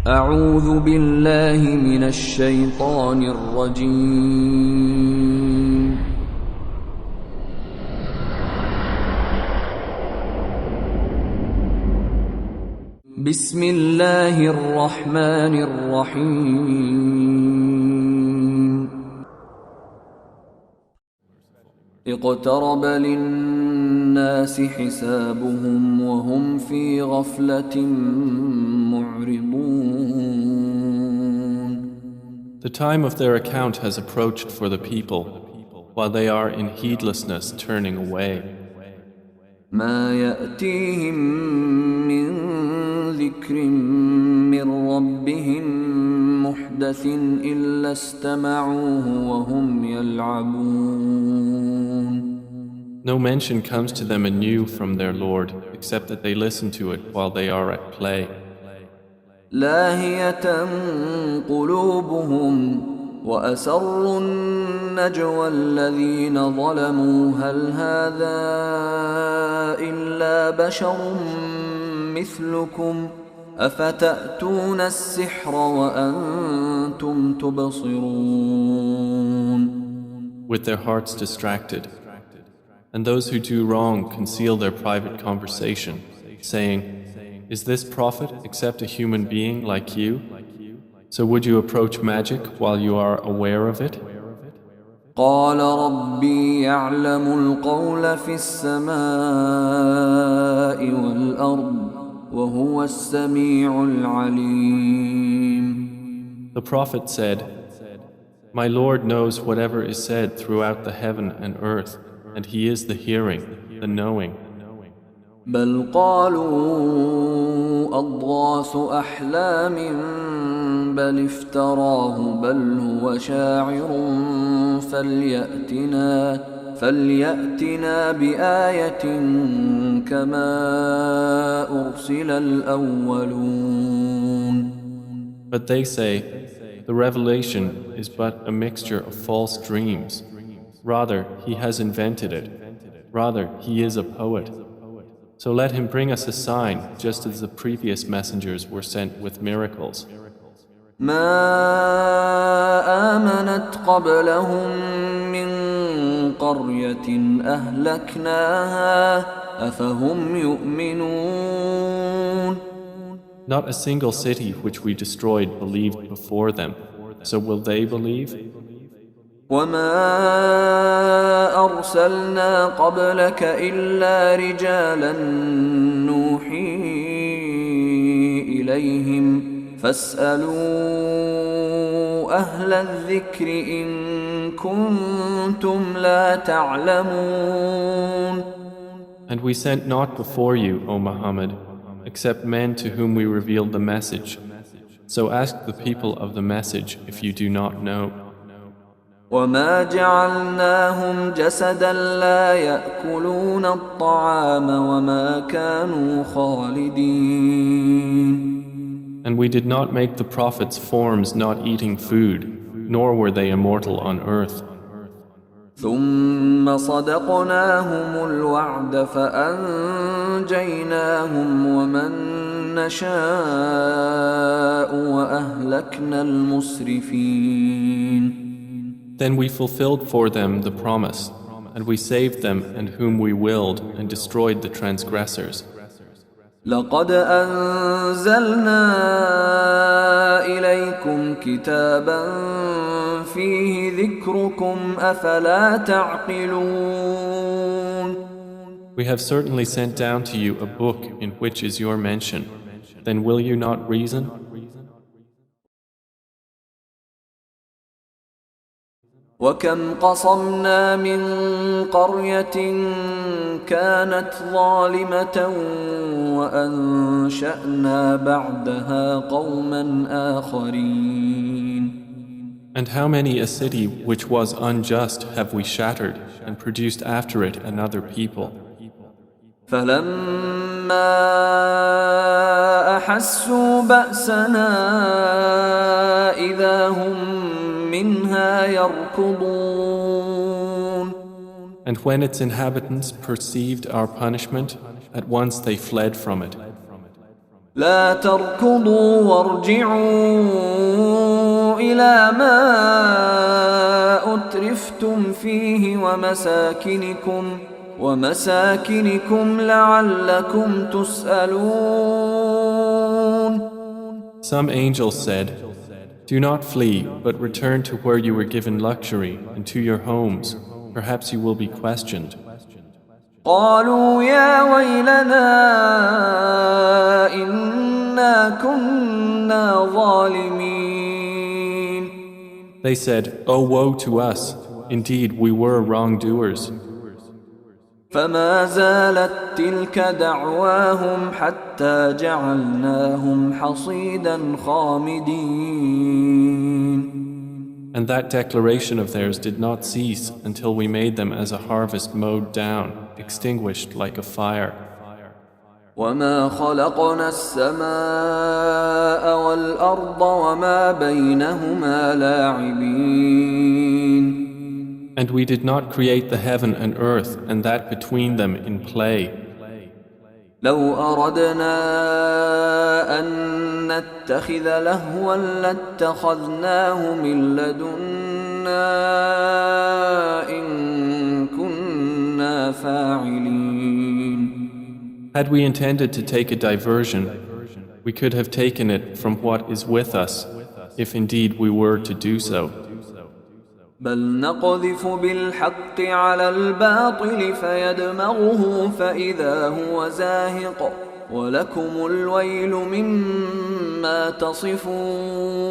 أعوذ بالله من الشيطان الرجيم. بسم الله الرحمن الرحيم. اقترب للناس حسابهم وهم في غفلة معرضون. The time of their account has approached for the people, while they are in heedlessness turning away. ما يأتيهم من ذكر من ربهم محدث إلا استمعوه وهم يلعبون. No mention comes to them anew from their Lord, except that they listen to it while they are at play. لاهية قلوبهم وأسروا النجوى الذين ظلموا هل هذا إلا بشر مثلكم أفتأتون السحر وأنتم تبصرون. With their hearts distracted. And those who do wrong conceal their private conversation, saying, "Is this prophet except a human being like you? So would you approach magic while you are aware of it?" قال ربي يعلم القول في السماء والأرض وهو السميع العليم. The prophet said, "My Lord knows whatever is said throughout the heaven and earth, and He is the hearing, the knowing." بل قالوا أضغاث أحلام بل افتراه بل هو شاعر فليأتنا بآية كما أرسل الأولون. But they say, "The revelation is but a mixture of false dreams. Rather, he has invented it. Rather, he is a poet. So let him bring us a sign, just as the previous messengers were sent with miracles." ما آمنت قبلهم من قرية أهلكناها أفهم يؤمنون. Not a single city which we destroyed believed before them. So will they believe? وما أرسلنا قبلك إلا رجالا نوحي إليهم فاسألوا أهل الذكر إن كنتم لا تعلمون. And we sent not before you, O Muhammad, except men to whom we revealed the message. So ask the people of the message if you do not know. وما جعلناهم جسدا لا يأكلون الطعام وما كانوا خالدين. And we did not make the prophets forms not eating food, nor were they immortal on earth. ثم صدقناهم الوعد فأنجيناهم ومن نشاء وأهلكنا المسرفين. Then we fulfilled for them the promise, and we saved them and whom we willed and destroyed the transgressors. لقد أنزلنا إليكم كتابا فيه ذكركم أفلا تعقلون. We have certainly sent down to you a book in which is your mention. Then will you not reason? وكم قصمنا من قرية كانت ظالمة وأنشأنا بعدها قوما آخرين. And how many a city which was unjust have we shattered and produced after it another people? فلما أحسوا بأسنا إذا هم منها يركضون. And when its inhabitants perceived our punishment, at once they fled from it. لا تركضوا وارجعوا إلى ما أترفتم فيه ومساكنكم لعلكم تسألون. Some angels said, "Do not flee, but return to where you were given luxury and to your homes. Perhaps you will be questioned." قالوا يا ويلنا إنا كنا ظالمين. They said, "Oh, woe to us! Indeed, we were wrongdoers." فما زالت تلك دعواهم حتى جعلناهم حصيدا خامدين. And that declaration of theirs did not cease until we made them as a harvest mowed down, extinguished like a fire. وما خلقنا السماء والأرض وما بينهما لاعبين. And we did not create the heaven and earth and that between them in play. لو أردنا أن نتخذ لهوا لاتخذناه من لدنا إن كنا فاعلين. Had we intended to take a diversion, we could have taken it from what is with us, if indeed we were to do so. بل نقذف بالحق على الباطل فيدمغه فإذا هو زاهق ولكم الويل مما تصفون.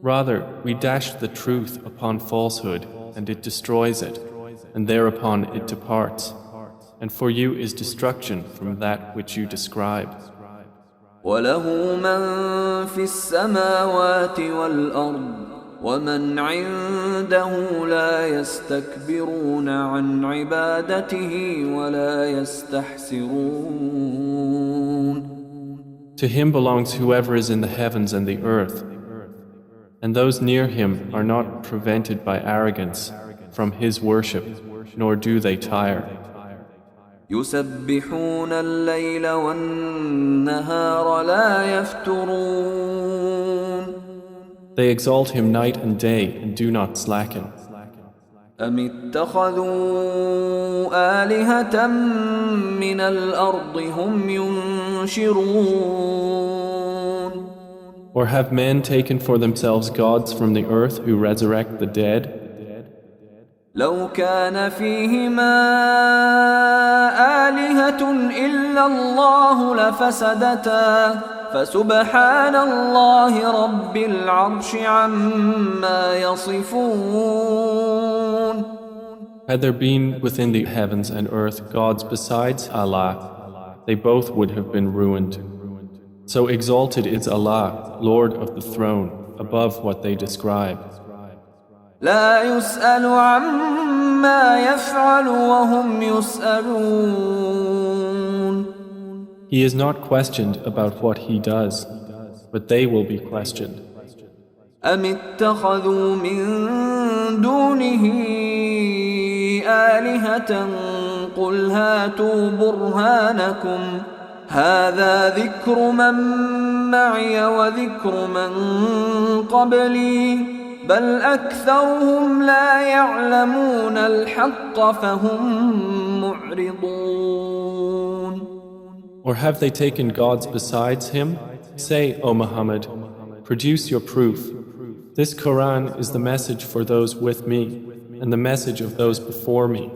Rather, we dash the truth upon falsehood, and it destroys it, and thereupon it departs. And for you is destruction from that which you describe. وله من في السماوات والأرض ومن عنده لا يستكبرون عن عبادته ولا يستحسرون. To him belongs whoever is in the heavens and the earth, and those near him are not prevented by arrogance from his worship, nor do they tire. يسبحون الليل والنهار لا يفترون. They exalt him night and day and do not slacken. أم اتخذوا آلهة من الأرض هم ينشرون. Or have men taken for themselves gods from the earth who resurrect the dead? لو كان فيهما آلهة إلا الله لفسدتا فسبحان الله رب العرش عما يصفون. Had there been within the heavens and earth gods besides Allah, they both would have been ruined. So exalted is Allah, Lord of the throne, above what they describe. لا يسأل عما يفعل وهم يسألون. He is not questioned about what he does, but they will be questioned. أم اتخذوا من دونه آلهة قل هاتوا برهانكم هذا ذكر من معي وذكر من قبلي بل أكثرهم لا يعلمون الحق فهم معرضون. Or have they taken gods besides him? Say, O Muhammad, produce your proof. This Quran is the message for those with me and the message of those before me.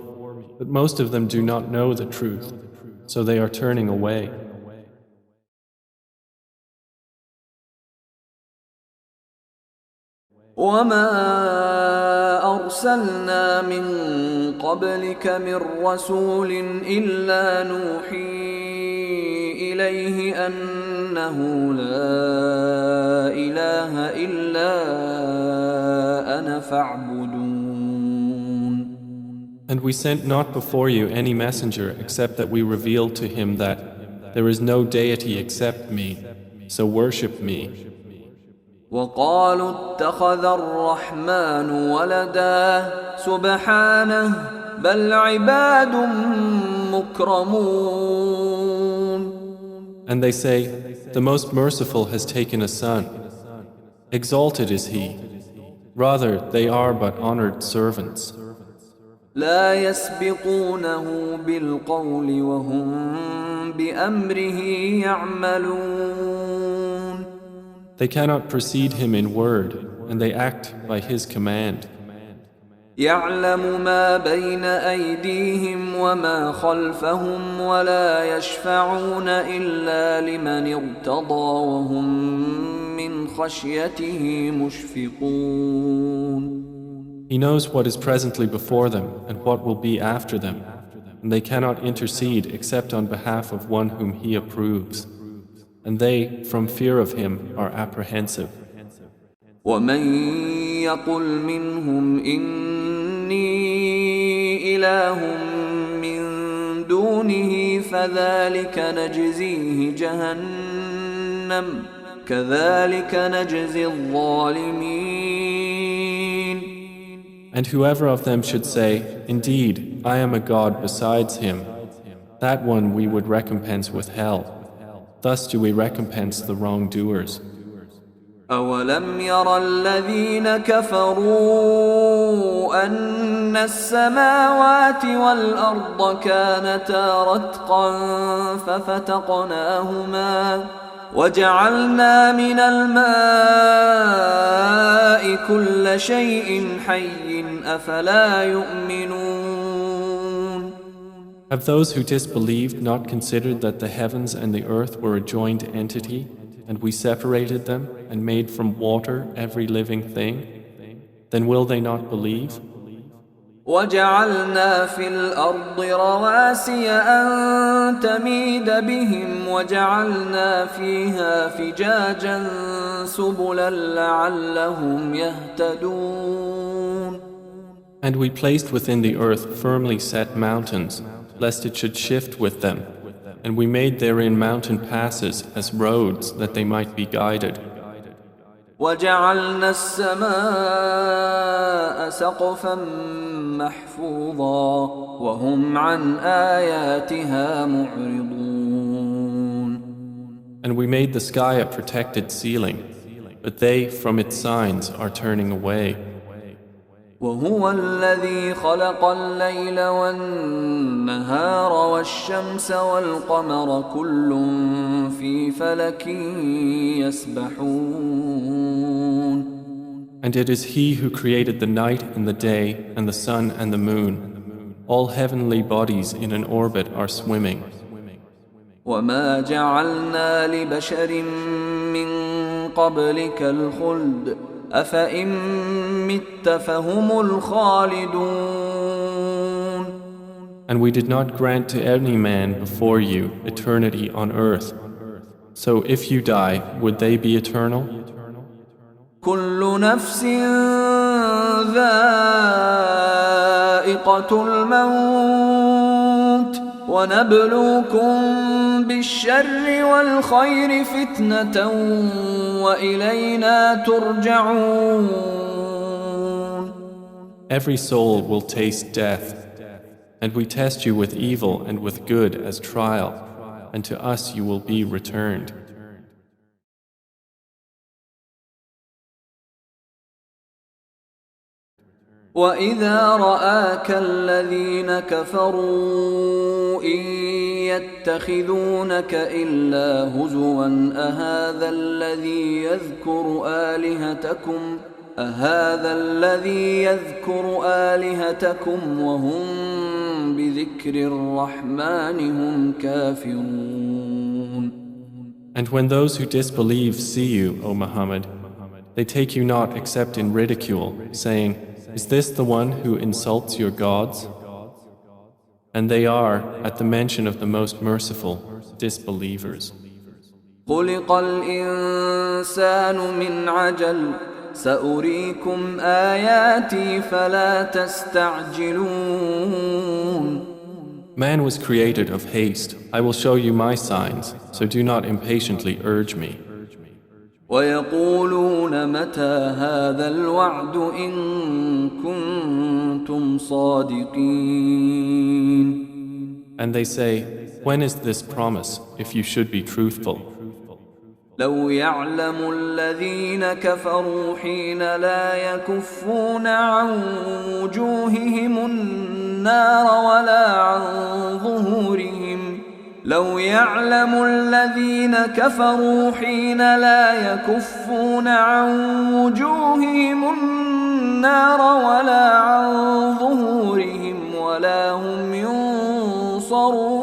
But most of them do not know the truth, so they are turning away. وما أرسلنا من قبلك من رسول إلا نوحي إليه أنه لا إله إلا أنا فاعبدون. And we sent not before you any messenger except that we revealed to him that there is no deity except me, so worship me. وقالوا اتخذ الرحمن ولدا سبحانه بل عباد مكرمون. And they say, the Most Merciful has taken a son. Exalted is He. Rather, they are but honored servants. لا يسبقونه بالقول وهم بأمره يعملون. They cannot precede Him in word, and they act by His command. يعلم ما بين أيديهم وما خلفهم ولا يشفعون إلا لمن ارتضى وهم من خشيته مشفقون. He knows what is presently before them and what will be after them, and they cannot intercede except on behalf of one whom He approves. And they, from fear of Him, are apprehensive. ومن يقل منهم إني إله من دونه فذلك نجزيه جهنم كذلك نجزي الظالمين. And whoever of them should say, indeed, I am a God besides Him, that one we would recompense with hell. Thus do we recompense the wrongdoers. أولم ير الذين كفروا أن السماوات والأرض كانتا رتقا ففتقناهما وجعلنا من الماء كل شيء حي أفلا يؤمنون. Have those who disbelieved not considered that the heavens and the earth were a joined entity, and we separated them and made from water every living thing? Then will they not believe? وجعلنا في الأرض رواسي أن تميد بهم وجعلنا فيها فجاجا سبلا لعلهم يهتدون. And we placed within the earth firmly set mountains, lest it should shift with them. And we made therein mountain passes as roads that they might be guided. وجعلنا السماء سقفا محفوظا وهم عن آياتها معرضون. And we made the sky a protected ceiling, but they from its signs are turning away. وهو الذي خلق الليل والنهار والشمس والقمر كل في فلك يسبحون. And it is He who created the night and the day and the sun and the moon. All heavenly bodies in an orbit are swimming. وما جعلنا لبشر من قبلك الخلد أفإن مت فهم الخالدون. And we did not grant to any man before you eternity on earth. So if you die, would they be eternal? كل نفس ذائقة الموت ونبلوكم بالشر والخير فتنة وإلينا ترجعون. Every soul will taste death, and we test you with evil and with good as trial, and to us you will be returned. وإذا رآك الذين كفروا إن يتخذونك إلا هزوا أهذا الذي يذكر آلهتكم وهم بذكر الرحمن هم كافرون. And when those who disbelieve see you, O Muhammad, they take you not except in ridicule, saying, Is this the one who insults your gods? And they are, at the mention of the Most Merciful, disbelievers. خلق الإنسان من عجل سأريكم آياتي فلا تستعجلون. Man was created of haste. I will show you my signs, so do not impatiently urge me. ويقولون متى هذا الوعد إن كنتم صادقين. And they say, when is this promise if you should be truthful? لو يعلم الذين كفروا حين لا يكفون عن وجوههم النار ولا عن ظهورهم لو يعلم الذين كفروا حين لا يكفون عن وجوههم النار ولا عن ظهورهم ولا هم ينصرون.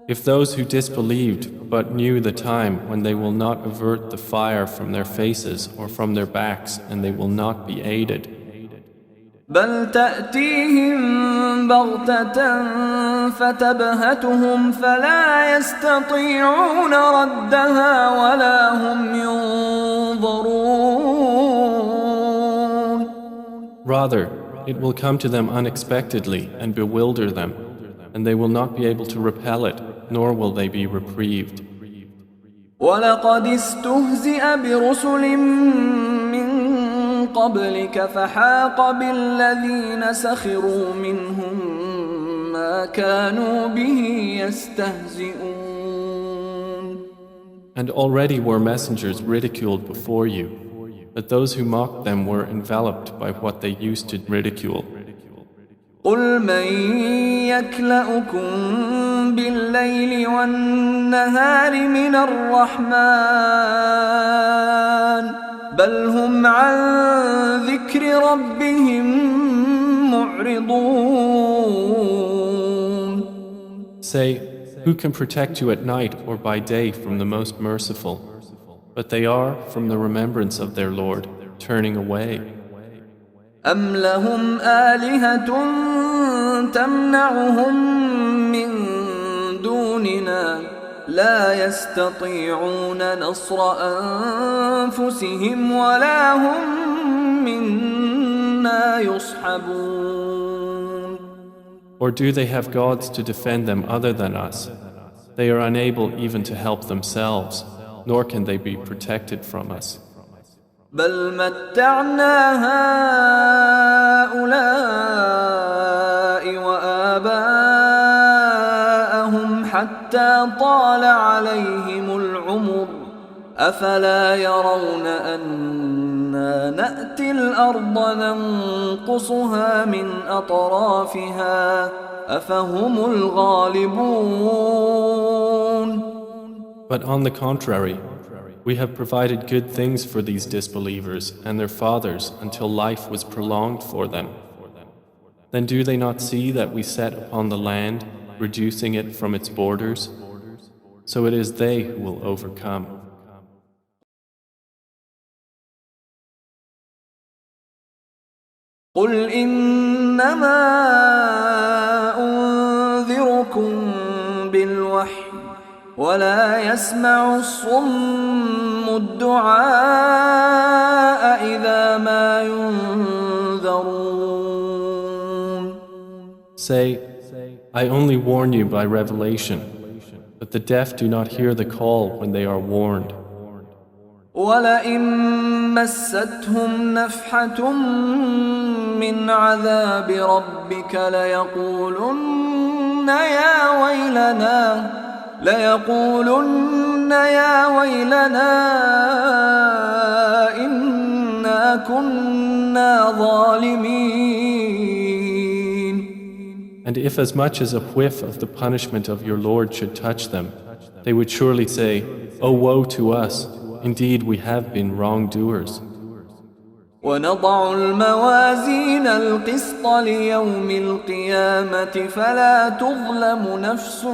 If those who disbelieved but knew the time when they will not avert the fire from their faces or from their backs and they will not be aided. بل تأتيهم بغتة فتبهتهم فلا يستطيعون ردها ولا هم ينظرون. Rather, it will come to them unexpectedly and bewilder them, and they will not be able to repel it, nor will they be reprieved. وَلَقَدِ اسْتُهْزِئَ بِرُسُلٍ مِّن قَبْلِكَ فَحَاقَ بِالَّذِينَ سَخِرُوا مِنْهُم مَّا كَانُوا بِهِ يَسْتَهْزِئُونَ. And already were messengers ridiculed before you, but those who mocked them were enveloped by what they used to ridicule. قُلْ مَن يَكْلَؤُكُم بِاللَّيْلِ وَالنَّهَارِ مِنَ الرَّحْمَنِ بَلْ هُمْ عَن ذِكْرِ رَبِّهِم مُّعْرِضُونَ. Say, who can protect you at night or by day from the Most Merciful? But they are, from the remembrance of their Lord, turning away. أَمْ لَهُمْ آلِهَةٌ تَمْنَعُهُم مِّن دُونِنَا لَا يَسْتَطِيعُونَ نَصْرَ أَنفُسِهِمْ وَلَا هُم مِّنَّا يُصْحَبُونَ. Or do they have gods to defend them other than us? They are unable even to help themselves, nor can they be protected from us. بل متعنا هؤلاء وآباءهم حتى طال عليهم العمر أفلا يرون أنا نأتي الأرض ننقصها من أطرافها أفهم الغالبون. But on the contrary, we have provided good things for these disbelievers and their fathers until life was prolonged for them. Then do they not see that we set upon the land, reducing it from its borders? So it is they who will overcome. قل إنما أنذركم بالوحي ولا يسمع الصم الدعاء إذا ما ينذرون. Say, I only warn you by revelation, but the deaf do not hear the call when they are warned. ولئن مستهم نفحة من عذاب ربك ليقولن يا ويلنا إنا كنا ظالمين. And if as much as a whiff of the punishment of your Lord should touch them, they would surely say, "Oh, woe to us! Indeed, we have been wrongdoers." ونضع الموازين القسط ليوم القيامة فلا تظلم نفس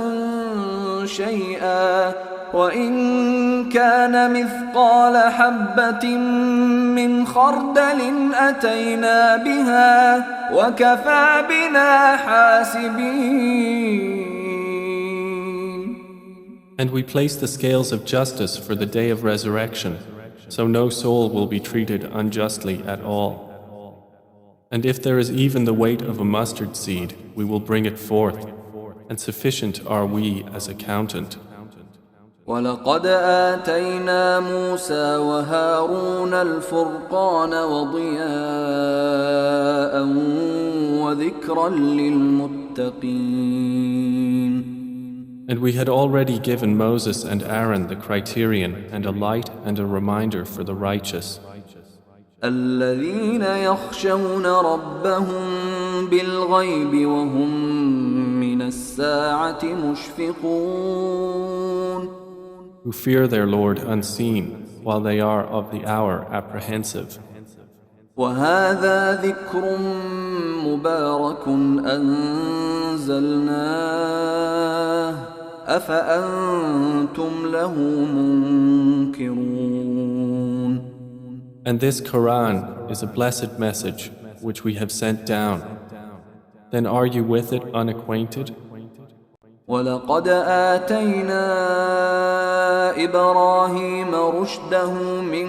شيئا وإن كان مثقال حبة من خردل أتينا بها وكفى بنا حاسبين. And we place the scales of justice for the day of resurrection, so no soul will be treated unjustly at all. And if there is even the weight of a mustard seed, we will bring it forth, and sufficient are we as accountant. ولقد آتينا موسى وهارون الفرقان وضياء وذكرا للمتقين للمتقين. And we had already given Moses and Aaron the criterion and a light and a reminder for the righteous. الذين يخشون ربهم بالغيب وهم من الساعة مشفقون. Who fear their Lord unseen, while they are of the hour apprehensive. وهذا ذكر مبارك أنزلناه أفأنتم له منكرون. And this Quran is a blessed message which we have sent down. Then are you with it unacquainted? ولقد آتينا إبراهيم رشده من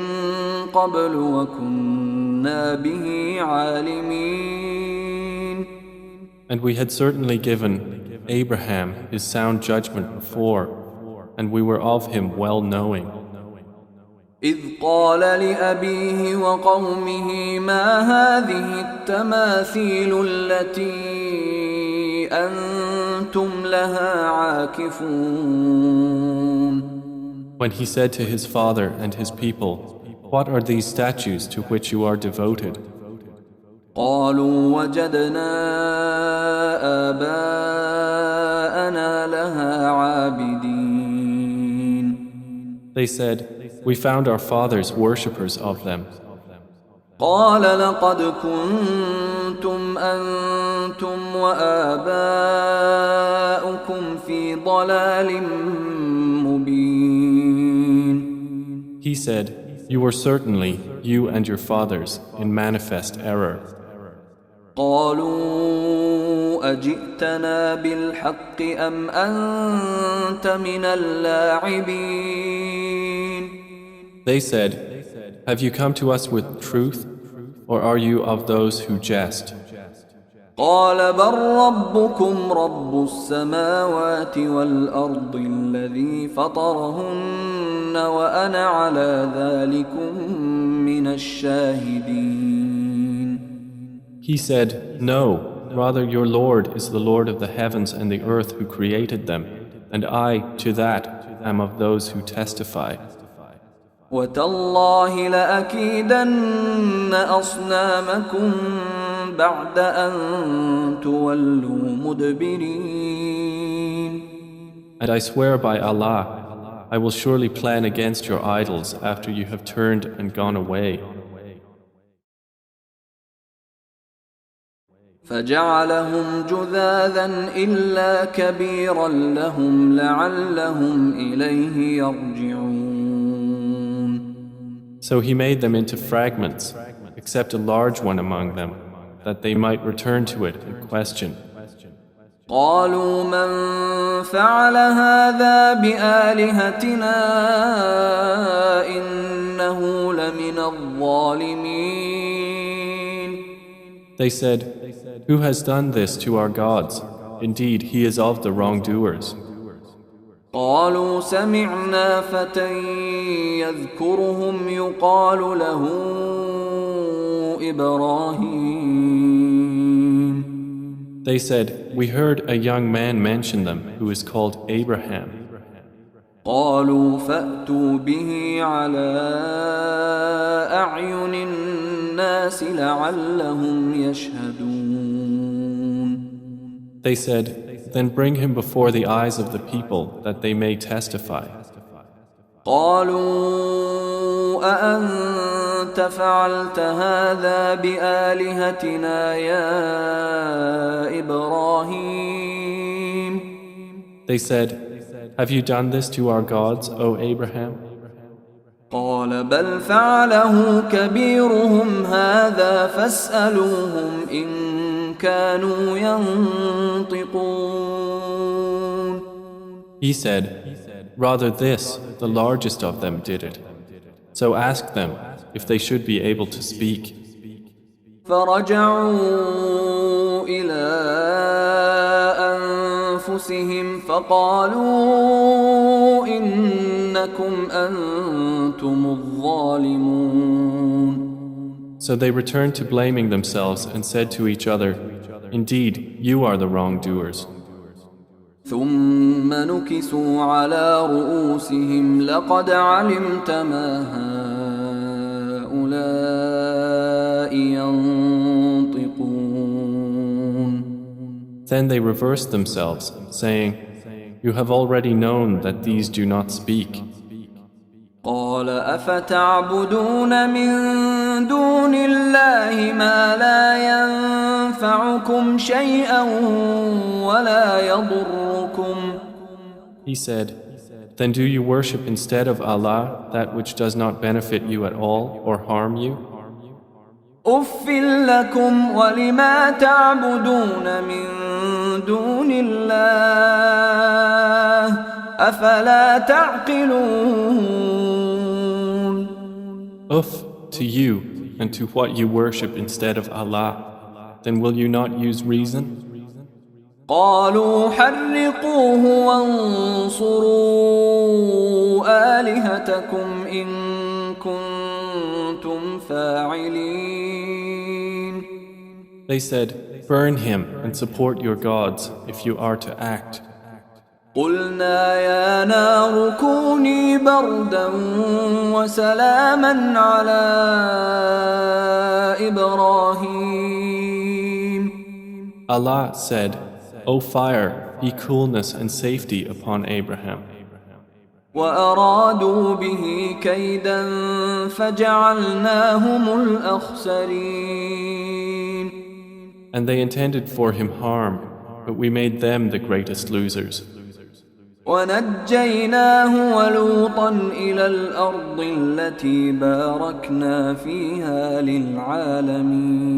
قبل وكنا به عالمين. And we had certainly given Abraham his sound judgment before, and we were of him well knowing. إذ قال لأبيه وقومه ما هذه التماثيل التي أنتم لها عاكفون. When he said to his father and his people, "What are these statues to which you are devoted?" قالوا وجدنا آباءنا لها عابدين. They said, "We found our fathers worshippers of them." قال لقد كنتم أنتم وآباؤكم في ضلال مبين. He said, "You were certainly, you and your fathers, in manifest error." قالوا أجئتنا بالحق أم أنت من اللاعبين. They said, "Have you come to us with truth, or are you of those who jest?" قال بل ربكم رب السماوات والأرض الذي فطرهن وأنا على ذلكم من الشاهدين. He said, "No, rather your Lord is the Lord of the heavens and the earth who created them, and I, to that, am of those who testify." وتالله لأكيدن أصنامكم بعد أن تولوا مدبرين. And I swear by Allah, I will surely plan against your idols after you have turned and gone away. فجعلهم جذاذا إلا كبيرا لهم لعلهم إليه يرجعون. So he made them into fragments, except a large one among them, that they might return to it and question. قالوا من فعل هذا بآلهتنا إنه لمن الظالمين. They said, "Who has done this to our gods? Indeed, he is of the wrongdoers." قالوا سمعنا فتى يذكرهم يقال له إبراهيم. They said, "We heard a young man mention them who is called Abraham." قالوا فأتوا به على أعين الناس لعلهم يشهدون. They said, "Then bring him before the eyes of the people that they may testify." قالوا أأنت فعلت هذا بآلهتنا يا إبراهيم. They said, "Have you done this to our gods, O Abraham?" قال بل فعله كبيرهم هذا فاسألوهم إن كانوا ينطقون. He said, "Rather this, the largest of them did it. So ask them if they should be able to speak." فرجعوا إلى أنفسهم فقالوا إنكم أنتم الظالمون. So they returned to blaming themselves and said to each other, Indeed, you are the wrongdoers. ثم نكسوا على رؤوسهم لقد علمت ما هؤلاء ينطقون. Then they reversed themselves, saying, You have already known that these do not speak. قال أفتعبدون من دون الله ما لا ينفعكم شيئا ولا يضركم. He said, Then do you worship instead of Allah that which does not benefit you at all or harm you? أف لكم ولما تعبدون من دون الله أفلا تعقلون. Uff to you and to what you worship instead of Allah. Then will you not use reason? قالوا حرقوه وانصروا آلهتكم إن كنتم فاعلين. They said, Burn him and support your gods if you are to act. قلنا يا نار كوني بردا وسلاما على إبراهيم. Allah said, O fire, be coolness and safety upon Abraham. وأرادوا به كيدا فجعلناهم الأخسرين. And they intended for him harm, but we made them the greatest losers. ونجيناه ولوطا إلى الأرض التي باركنا فيها للعالمين.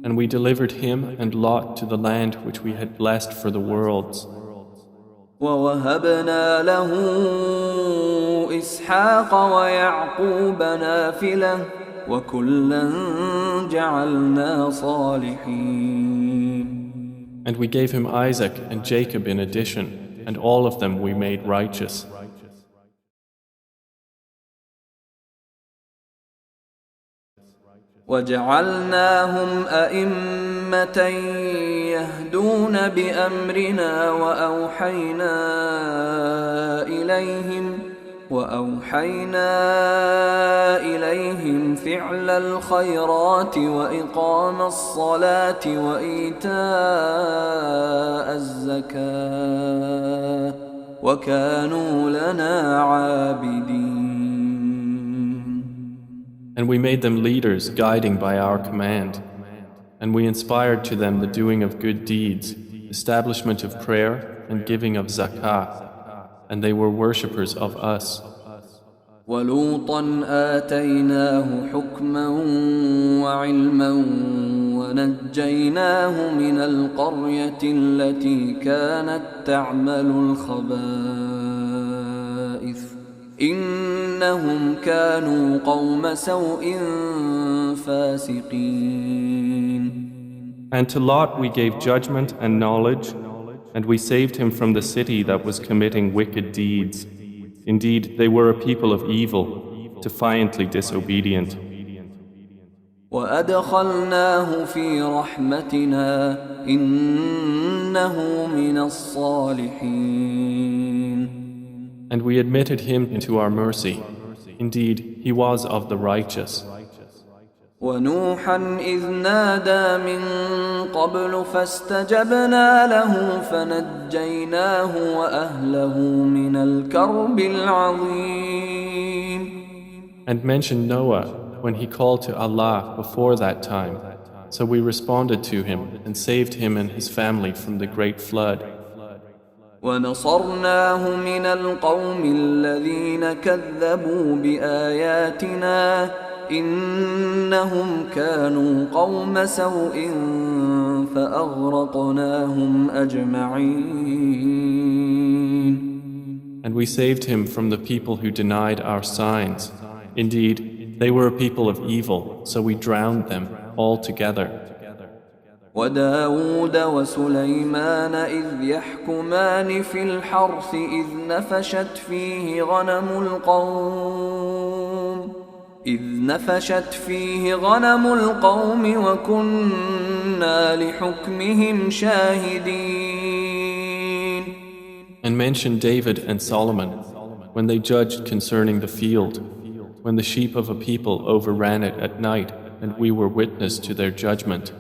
And we delivered him and Lot to the land which we had blessed for the worlds. ووهبنا له إسحاق ويعقوب نافلة وكلا جعلنا صالحين. And we gave him Isaac and Jacob in addition, and all of them we made righteous. وجعلناهم أئمة يهدون بأمرنا وأوحينا إليهم فعل الخيرات وإقام الصلاة وإيتاء الزكاة وكانوا لنا عابدين. And we made them leaders, guiding by our command. And we inspired to them the doing of good deeds, establishment of prayer, and giving of zakah. And they were worshippers of us. وَلُوطًا آتَيْنَاهُ حُكْمًا وَعِلْمًا وَنَجَّيْنَاهُ مِنَ الْقَرْيَةِ الَّتِي كَانَتْ تَعْمَلُ الْخَبَائِثَ إِنَّهُمْ كَانُوا قَوْمَ سَوْءٍ فَاسِقِينَ. And to Lot we gave judgment and knowledge, and we saved him from the city that was committing wicked deeds. Indeed, they were a people of evil, defiantly disobedient. وَأَدْخَلْنَاهُ فِي رَحْمَتِنَا إِنَّهُ مِنَ الصَّالِحِينَ. And we admitted him into our mercy. Indeed, he was of the righteous. وَنُوحًا إِذْ نَادَى مِن قَبْلُ فَاسْتَجَبْنَا لَهُ فَنَجَّيْنَاهُ وَأَهْلَهُ مِنَ الْكَرْبِ الْعَظِيمِ. And mention Noah when he called to Allah before that time. So we responded to him and saved him and his family from the great flood. وَنَصَرْنَاهُ مِنَ الْقَوْمِ الَّذِينَ كَذَّبُوا بِآيَاتِنَا إِنَّهُمْ كَانُوا قَوْمَ سَوْءٍ فَأَغْرَقْنَاهُمْ أَجْمَعِينَ. And we saved him from the people who denied our signs. Indeed, they were a people of evil, so we drowned them all together. وداود وسليمان إذ يحكمان في الحرث إذ نفشت فيه غنم القوم وكنا وكنا لحكمهم شاهدين. And mention David and Solomon when they judged concerning the field, when the sheep of a people overran it at night, and we were witness to their judgment.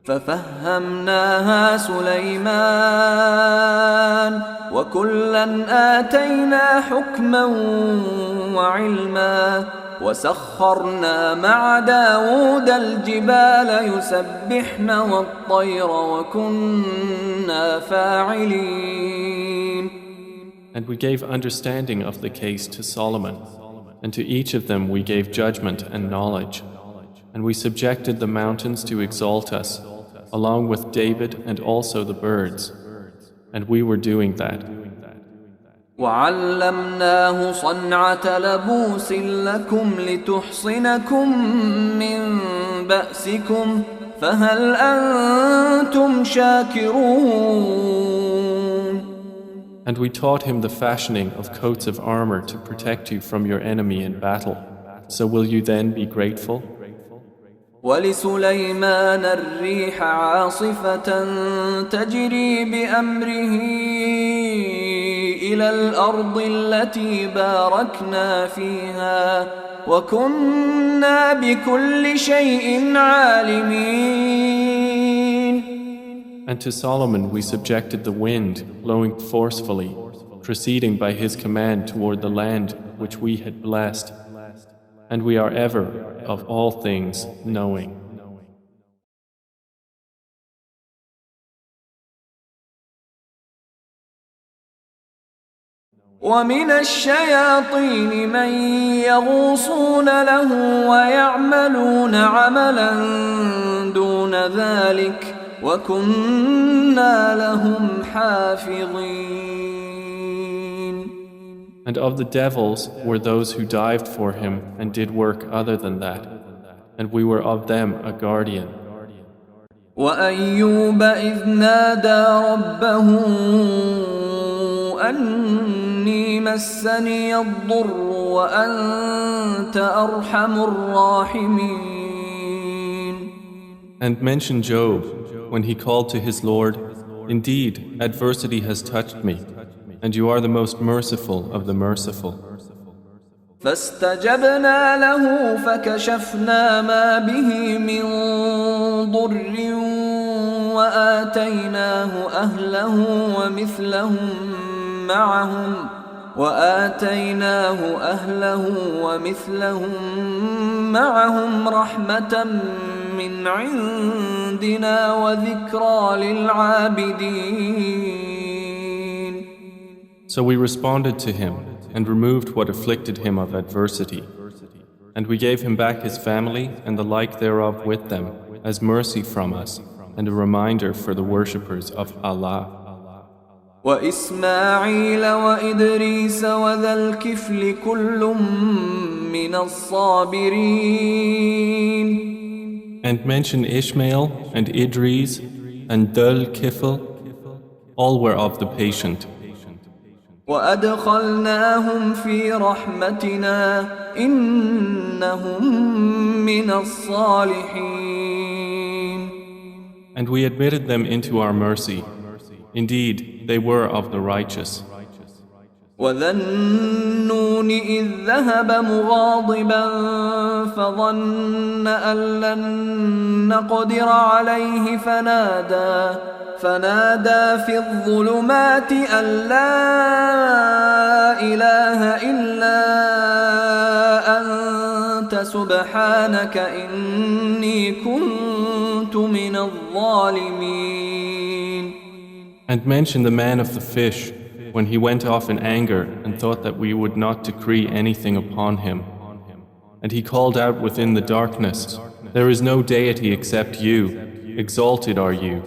ففهمناها سليمان وكلا آتينا حكما وعلما وسخرنا مع داود الجبال يسبحن والطير وكنا فاعلين. And we gave understanding of the case to Solomon, and to each of them we gave judgment and knowledge. And we subjected the mountains to exalt us, along with David and also the birds. And we were doing that. وعلمناه صنعة لبوس لكم لتحصنكم من بأسكم فهل أنتم شاكرون. And we taught him the fashioning of coats of armor to protect you from your enemy in battle. So will you then be grateful? ولسليمان الريح عاصفة تجري بأمره إلى الأرض التي باركنا فيها وكنا بكل شيء عالمين. And to Solomon we subjected the wind, blowing forcefully, proceeding by his command toward the land which we had blessed. And we are ever, of all things, knowing. ومن الشياطين من يغوصون له ويعملون عملا دون ذلك وكنا لهم حافظين. And of the devils were those who dived for him and did work other than that, and we were of them a guardian. وأيوب إذ نادى ربه أني مسني الضر وأنت أرحم الراحمين. And mention Job when he called to his Lord, "Indeed, adversity has touched me, and you are the most merciful of the merciful." فاستجبنا له فكشفنا ما به من ضر وآتيناه أهله ومثلهم معهم رحمة من عندنا وذكرى للعابدين. So we responded to him and removed what afflicted him of adversity. And we gave him back his family and the like thereof with them as mercy from us and a reminder for the worshippers of Allah. وإسماعيل وإدريس وذا الكفل كل من الصابرين. And mention Ishmael and Idris and Dhul Kifl, all were of the patient. وأدخلناهم في رحمتنا إنهم من الصالحين. And we admitted them into our mercy. Indeed, they were of the righteous. وذا النون إذ ذهب مغاضبا فظن أن لن نقدر عليه فنادى في الظلمات أن لا إله إلا أنت سبحانك إني كنت من الظالمين. And mention the man of the fish when he went off in anger and thought that we would not decree anything upon him. And he called out within the darkness, "There is no deity except you. Exalted are you.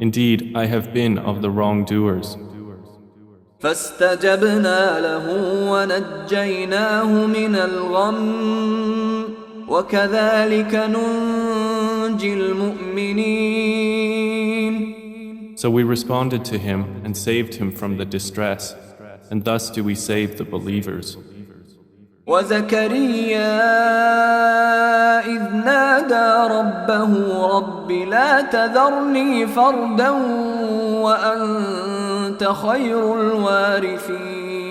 Indeed, I have been of the wrongdoers." فاستجبنا له ونجيناه من الغم وكذلك ننجي المؤمنين. So we responded to him and saved him from the distress, and thus do we save the believers. وزكريا إذ نادى ربه رب لا تذرني فردا وأنت خير الوارثين.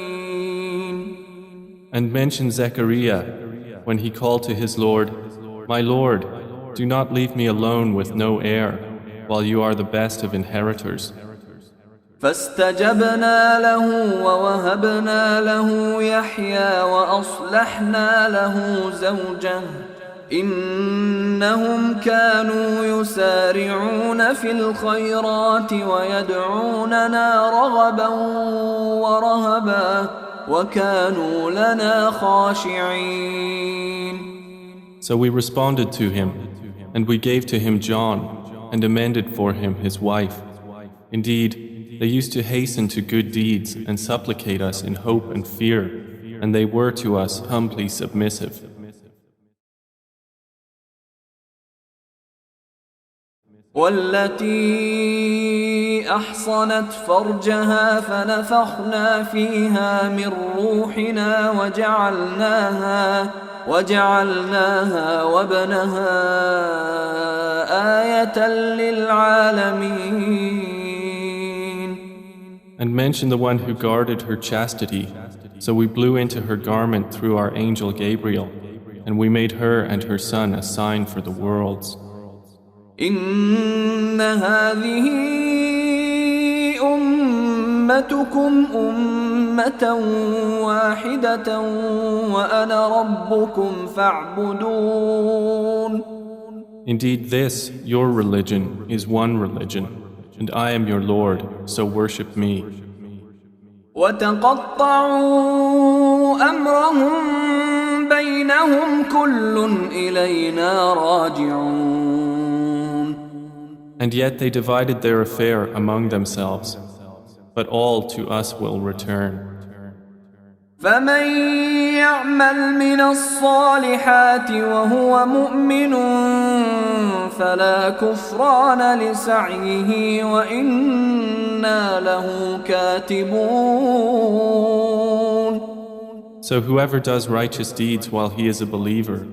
And mention Zechariah when he called to his Lord, My Lord, do not leave me alone with no heir, while you are the best of inheritors. فاستجبنا له ووهبنا له يحيى وأصلحنا له زوجه إنهم كانوا يسارعون في الخيرات ويدعوننا رغبا ورهبا وكانوا لنا خاشعين. So we responded to him, and we gave to him John, and amended for him his wife. Indeed, they used to hasten to good deeds and supplicate us in hope and fear, and they were to us humbly submissive. والتي أحصنت فرجها فنفخنا فيها من روحنا وجعلناها وابنها آية للعالمين. And mention the one who guarded her chastity, so we blew into her garment through our angel Gabriel, and we made her and her son a sign for the worlds. إن هذه أمتكم أمة واحدة وأنا ربكم فاعبدون. Indeed, this, your religion, is one religion, and I am your Lord, so worship me. وتقطعوا أمرهم بينهم كل إلينا راجعون. And yet they divided their affair among themselves, but all to us will return. فمن يعمل من الصالحات وهو مؤمن فلا كفران لسعيه وإنا له كاتبون. So whoever does righteous deeds while he is a believer,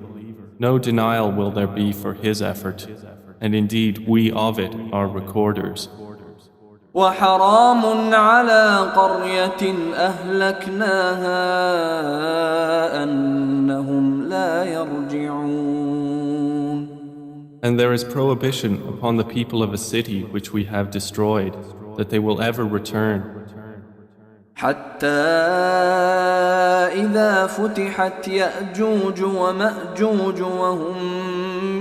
no denial will there be for his effort, and indeed we of it are recorders. وحرام على قرية أهلكناها أنهم لا يرجعون. And there is prohibition upon the people of a city which we have destroyed, that they will ever return. حتى إذا فتحت يأجوج ومأجوج وهم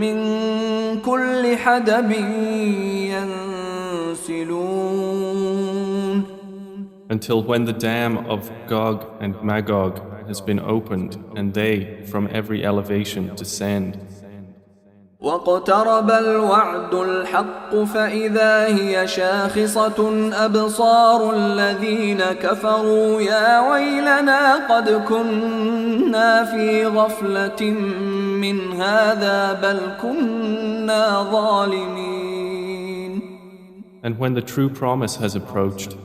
من كل حدب ينسلون. Until when the dam of Gog and Magog has been opened and they from every elevation descend. واقترب الوعد الحق فإذا هي شاخصة أبصار الذين كفروا يا ويلنا قد كنا في غفلة من هذا بل كنا ظالمين. And when the true promise has approached,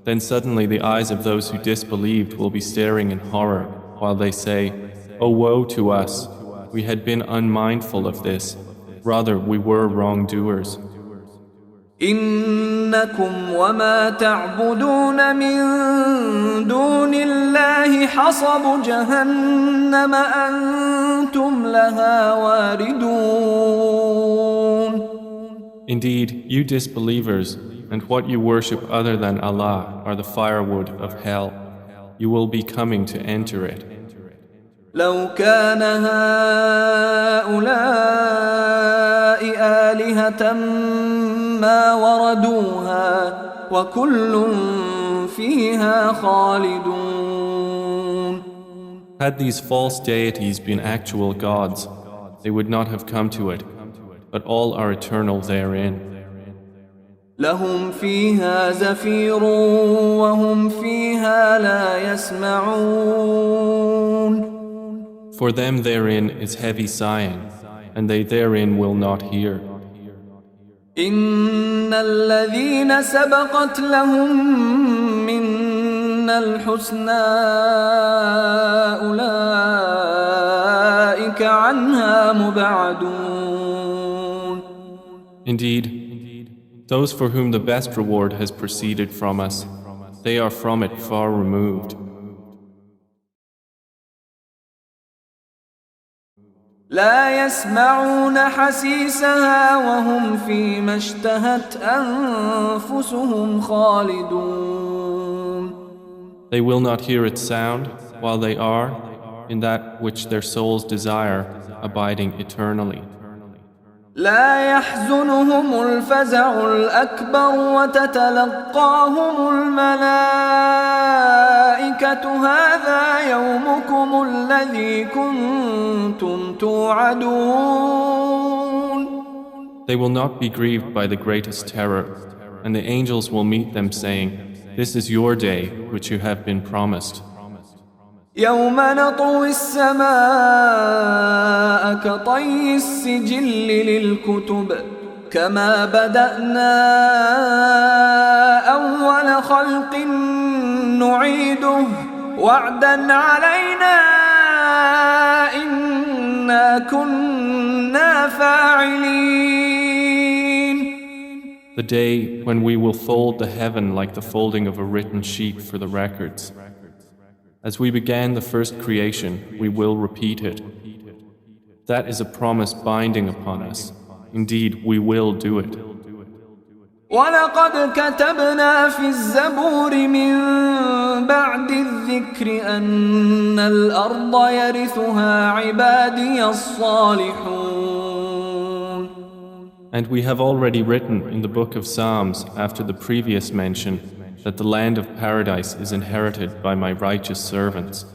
then suddenly the eyes of those who disbelieved will be staring in horror while they say, "Oh woe to us! We had been unmindful of this. Rather, we were wrongdoers." إنكم وما تعبدون من دون الله حصب جهنم أنتم لها واردون. Indeed, you disbelievers and what you worship other than Allah are the firewood of hell. You will be coming to enter it. لو كان هؤلاء آلهة ما وردوها وكل فيها خالدون. Had these false deities been actual gods, they would not have come to it, but all are eternal therein. لهم فيها زفير وهم فيها لا يسمعون. For them therein is heavy sighing, and they therein will not hear. إن الذين سبقت لهم منا الحسنى أولئك عنها مبعدون. Indeed, those for whom the best reward has proceeded from us, they are from it far removed. لا يسمعون حسيسها وهم فيما اشتهت أنفسهم خالدون. They will not hear its sound while they are in that which their souls desire, abiding eternally. لا يحزنهم الفزع الأكبر وتتلقاهم الملائكة هذا يومكم الذي كنتم توعدون. They will not be grieved by the greatest terror, and the angels will meet them saying, "This is your day which you have been promised." يوم نطوي السماء كطي السجل للكتب كما بدأنا أول خلق نعيده وعدا علينا إنا كنا فاعلين. The day when we will fold the heaven like the folding of a written sheet for the records. As we began the first creation, we will repeat it. That is a promise binding upon us. Indeed, we will do it. وَلَقَدْ كَتَبْنَا فِي الزَّبُورِ مِن بَعْدِ الذِّكْرِ أَنَّ الْأَرْضَ يَرِثُهَا عِبَادِيَ الصَّالِحُونَ. And we have already written in the book of Psalms after the previous mention that the land of paradise is inherited by my righteous servants.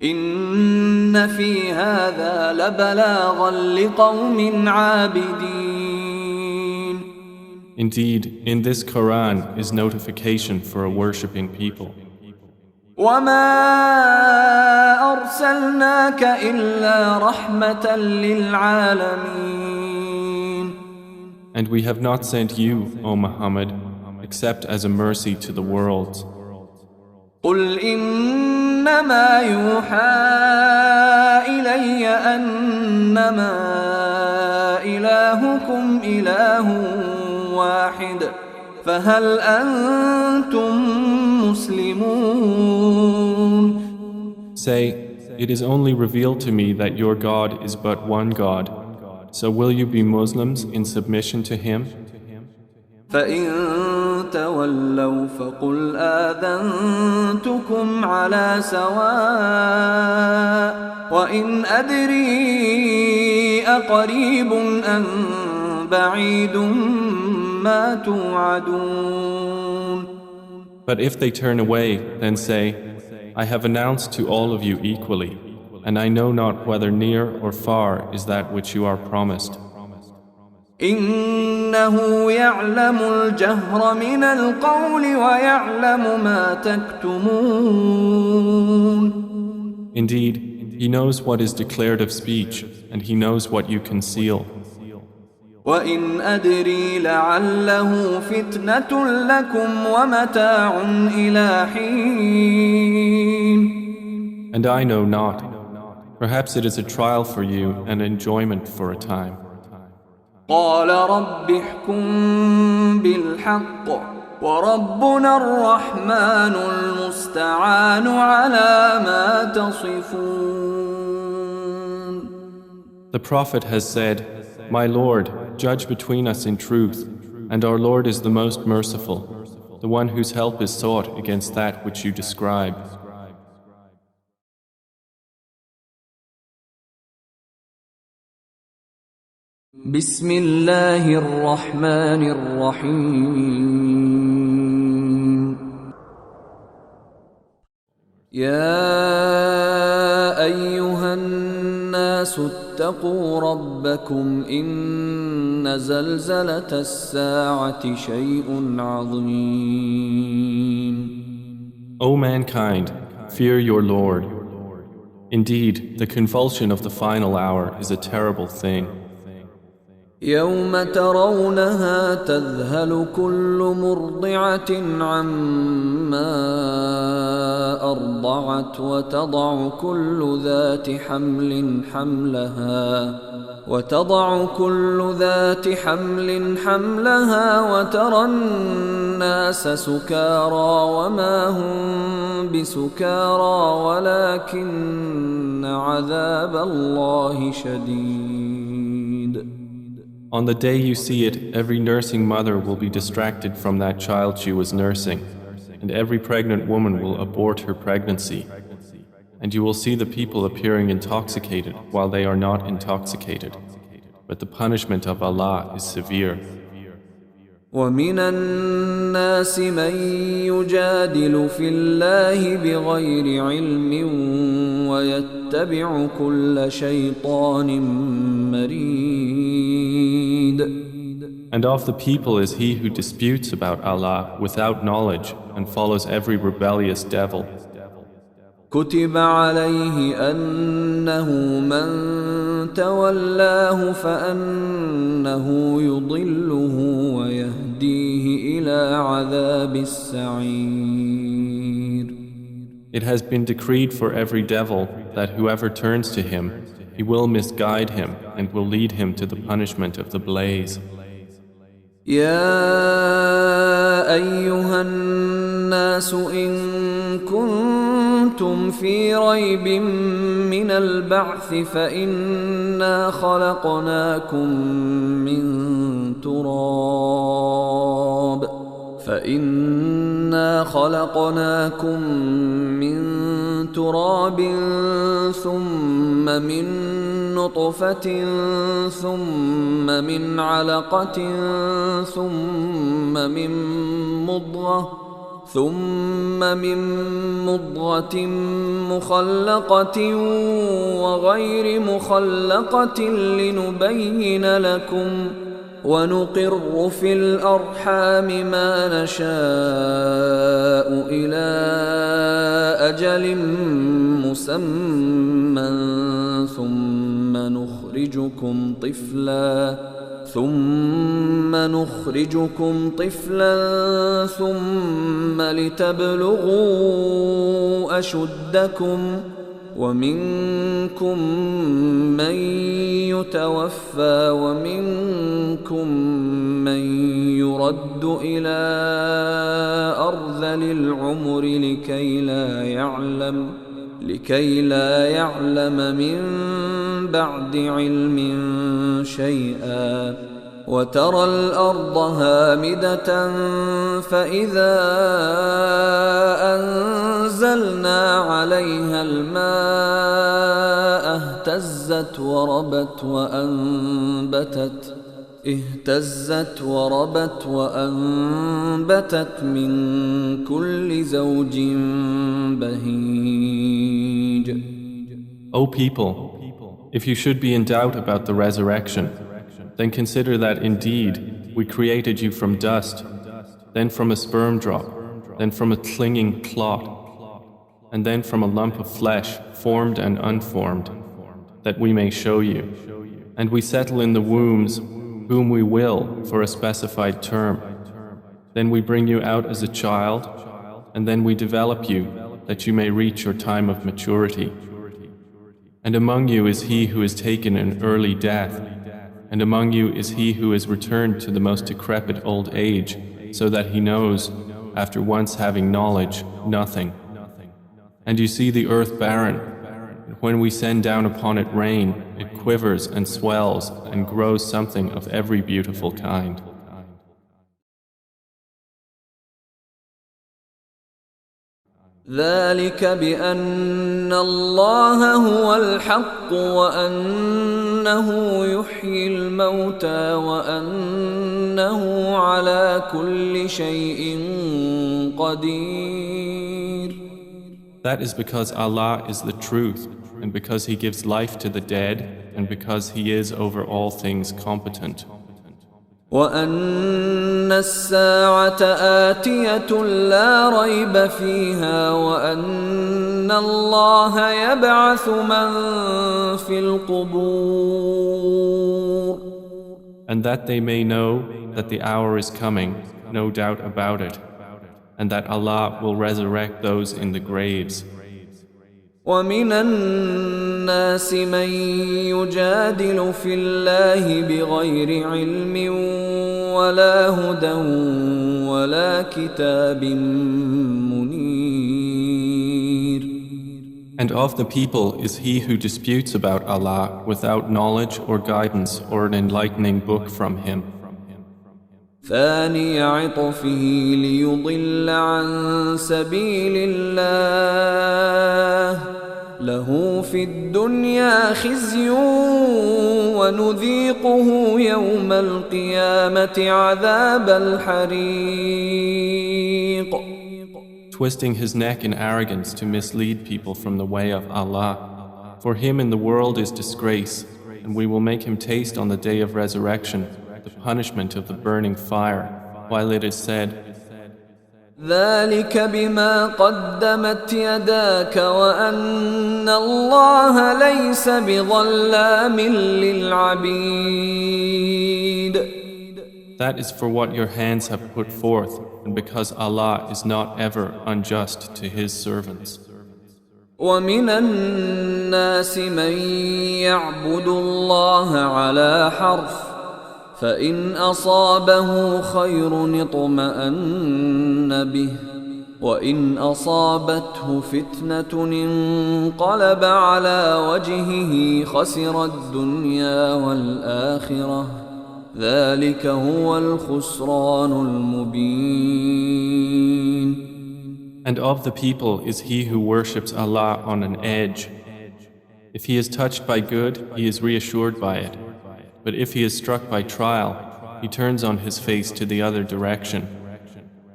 إن في هذا لبلاغا لقوم عابدين. Indeed, in this Quran is notification for a worshipping people. وما أرسلناك إلا رحمة للعالمين. And we have not sent you, O Muhammad, except as a mercy to the worlds. قل إنما يوحى إلي أنما إلهكم إله واحد فهل أنتم مسلمون. Say, it is only revealed to me that your God is but one God. So will you be Muslims in submission to Him? فإن تولوا فقل آذنتكم على سواء وإن أدري أقريب أم بعيد ما توعدون. But if they turn away, then say, I have announced to all of you equally, and I know not whether near or far is that which you are promised. إنه يعلم الجهر من القول ويعلم ما تكتمون. Indeed, He knows what is declared of speech, and He knows what you conceal. وإن أدري لعله فتنة لكم ومتاع إلى حين. And I know not. Perhaps it is a trial for you and enjoyment for a time. قال رب احكم بالحق وربنا الرحمن المستعان على ما تصفون. The Prophet has said, My Lord, judge between us in truth, and our Lord is the most merciful, the one whose help is sought against that which you describe. بسم الله الرحمن الرحيم. يا أيها الناس اتقوا ربكم إن زلزلة الساعة شيء عظيم. O mankind, fear your Lord. Indeed, the convulsion of the final hour is a terrible thing. يوم ترونها تذهل كل مرضعة عما أرضعت وتضع كل ذات حمل حملها وترى الناس سكارى وما هم بسكارى ولكن عذاب الله شديد. On the day you see it, every nursing mother will be distracted from that child she was nursing, and every pregnant woman will abort her pregnancy. And you will see the people appearing intoxicated while they are not intoxicated. But the punishment of Allah is severe. وَمِنَ النَّاسِ مَن يُجَادِلُ فِي اللَّهِ بِغَيْرِ عِلْمٍ وَيَتَّبِعُ كُلَّ شَيْطَانٍ مَرِيدٍ. And of the people is he who disputes about Allah without knowledge and follows every rebellious devil. كتب عليه أنه من تولاه فأنه يضله ويهديه إلى عذاب السعير. It has been decreed for every devil that whoever turns to him, he will misguide him and will lead him to the punishment of the blaze. يا أيها الناس إن كنتم في ريب من البعث فإنا خلقناكم من تراب ثم من نطفة ثم من علقة ثم من مضغة مخلقة وغير مخلقة لنبين لكم ونقر في الأرحام ما نشاء إلى أجل مسمى ثم نخرجكم طفلا ثم لتبلغوا أشدكم ومنكم من يتوفى ومنكم من يرد إلى أرذل العمر لكي لا يعلم من بعد علم شيئا وترى الأرض هامدة فإذا أنزلنا عليها الماء اهتزت وربت من كل زوج بهيج. O people, if you should be in doubt about the resurrection, then consider that indeed we created you from dust, then from a sperm drop, then from a clinging clot, and then from a lump of flesh, formed and unformed, that we may show you. And we settle in the wombs whom we will for a specified term. Then we bring you out as a child, and then we develop you that you may reach your time of maturity. And among you is he who is taken an early death, and among you is he who is returned to the most decrepit old age, so that he knows, after once having knowledge, nothing. And you see the earth barren, and when we send down upon it rain, it quivers and swells and grows something of every beautiful kind. ذلك بأن الله هو الحق وأنه يحيي الموتى وأنه على كل شيء قدير. That is because Allah is the truth, and because He gives life to the dead, and because He is over all things competent. وأن الساعة آتية لا ريب فيها وأن الله يبعث من في القبور and that they may know that the hour is coming, no doubt about it, and that Allah will resurrect those in the graves. ومن الناس من يجادل في الله بغير علم ولا هدى ولا كتاب منير. And of the people is he who disputes about Allah without knowledge or guidance or an enlightening book from him. ثاني عطفه ليضل عن سبيل الله له في الدنيا خزي ونذيقه يوم القيامة عذاب الحريق. Twisting his neck in arrogance to mislead people from the way of Allah. For him in the world is disgrace, and we will make him taste on the day of resurrection the punishment of the burning fire, while it is said, ذلك بما قدمت يداك وأن الله ليس بظلام للعبيد. That is for what your hands have put forth, and because Allah is not ever unjust to His servants. ومن الناس من يعبد الله على حرف فإن أصابه خير اطمأن به وإن أصابته فتنة انقلب على وجهه خسر الدنيا والآخرة ذلك هو الخسران المبين. And of the people is he who worships Allah on an edge. If he is touched by good, he is reassured by it. But if he is struck by trial, he turns on his face to the other direction.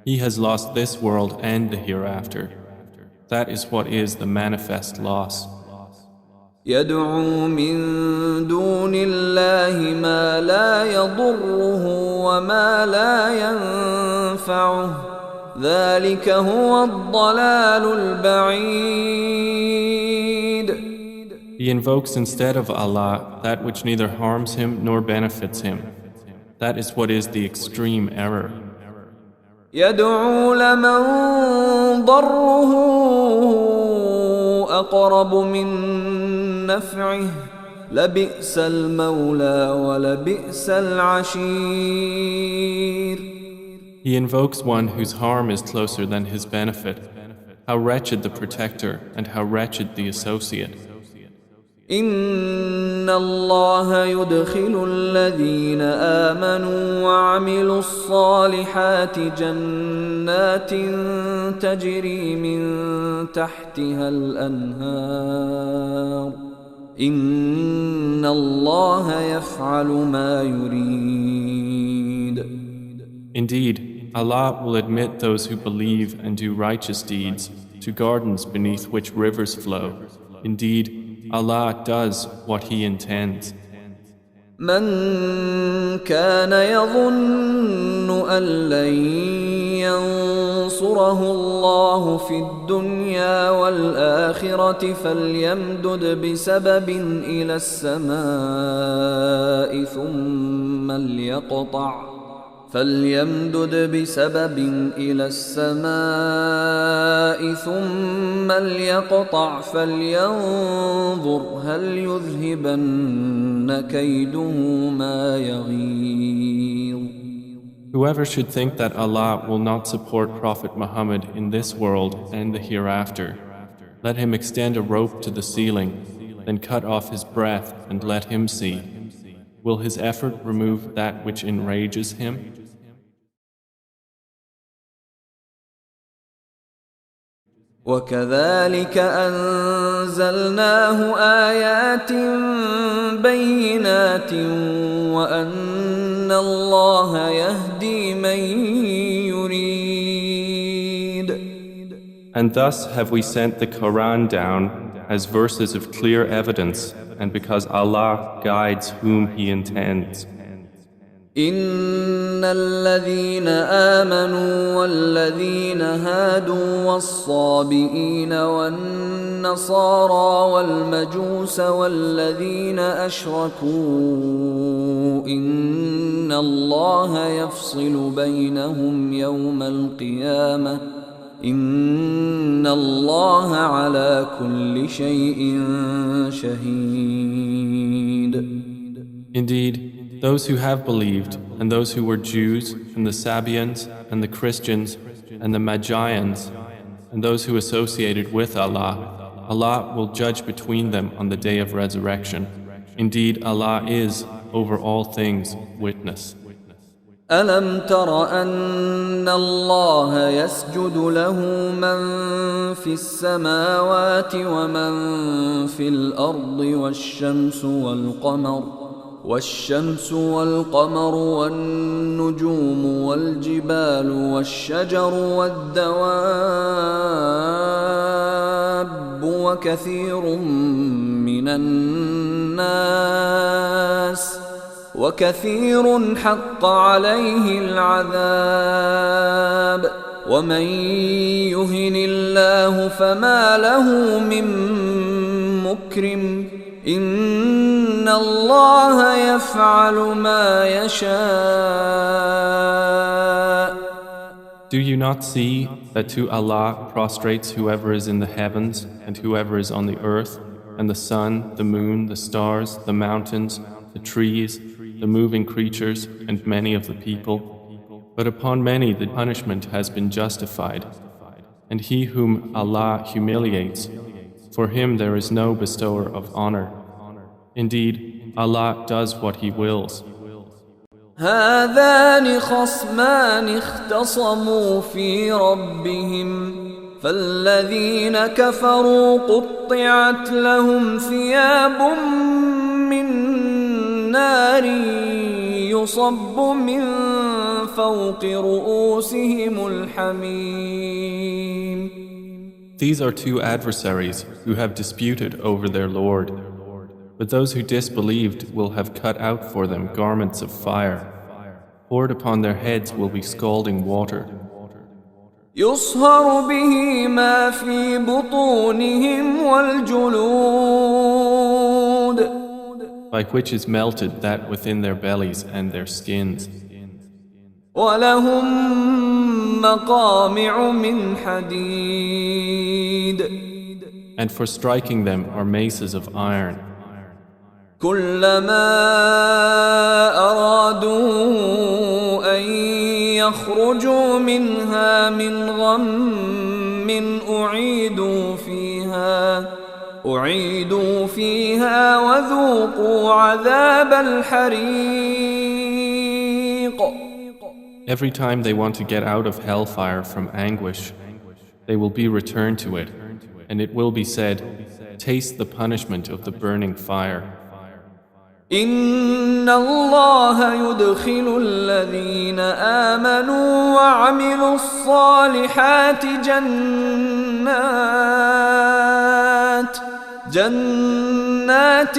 He has lost this world and the hereafter. That is what is the manifest loss. يدعو من دون الله ما لا يضره وما لا ينفعه ذلك هو الضلال البعيد. He invokes instead of Allah that which neither harms him nor benefits him. That is what is the extreme error. يدعو لمن ضره أقرب من نفعه لبئس المولى ولبئس العشير. He invokes one whose harm is closer than his benefit. How wretched the protector and how wretched the associate. إن الله يدخل الذين آمنوا وعملوا الصالحات جنات تجري من تحتها الأنهار إن الله يفعل ما يريد. Indeed, Allah will admit those who believe and do righteous deeds to gardens beneath which rivers flow. Indeed, Allah does what He intends. من كان يظن أن لن ينصره الله في الدنيا والآخرة فليمدد بسبب إلى السماء ثم ليقطع فلينظر هل يذهبن كيده ما يغيظ. Whoever should think that Allah will not support Prophet Muhammad in this world and the hereafter, let him extend a rope to the ceiling, then cut off his breath and let him see. Will his effort remove that which enrages him? وكذلك أنزلناه آيات بينات وأن الله يهدي من يريد. And thus have we sent the Quran down as verses of clear evidence, and because Allah guides whom He intends. إن الذين آمنوا والذين هادوا والصابئين والنصارى والنصارى والمجوس والذين أشركوا إن الله يفصل بينهم يوم القيامة إن الله على كل شيء شهيد. Indeed, those who have believed, and those who were Jews, and the Sabians, and the Christians, and the Magians, and those who associated with Allah, Allah will judge between them on the day of resurrection. Indeed, Allah is, over all things, witness. ألم تر أن الله يسجد له من في السماوات ومن في الأرض والشمس والقمر والنجوم والجبال والشجر والدواب وكثير حق عليه العذاب ومن يهن الله فما له من مكرم إن الله يفعل ما يشاء. Do you not see that to Allah prostrates whoever is in the heavens and whoever is on the earth, and the sun, the moon, the stars, the mountains, the trees, the moving creatures, and many of the people? But upon many the punishment has been justified, and he whom Allah humiliates, for him there is no bestower of honor. Indeed, Allah does what He wills. هذان خصمان اختصموا في ربهم فالذين كفروا قطعت لهم ثياب من نار يصب من فوق رؤوسهم الحميم. These are two adversaries who have disputed over their Lord. But those who disbelieved will have cut out for them garments of fire. Poured upon their heads will be scalding water. يصهر به ما في بطونهم والجلود. By which is melted that within their bellies and their skins. ولهم مقامع من حديد. And for striking them are maces of iron. كلما أرادوا أن يخرجوا منها من غم أعيدوا فيها وذوقوا عذاب الحريق. Every time they want to get out of hellfire from anguish, they will be returned to it, and it will be said, taste the punishment of the burning fire. إن الله يدخل الذين آمنوا وعملوا الصالحات جنات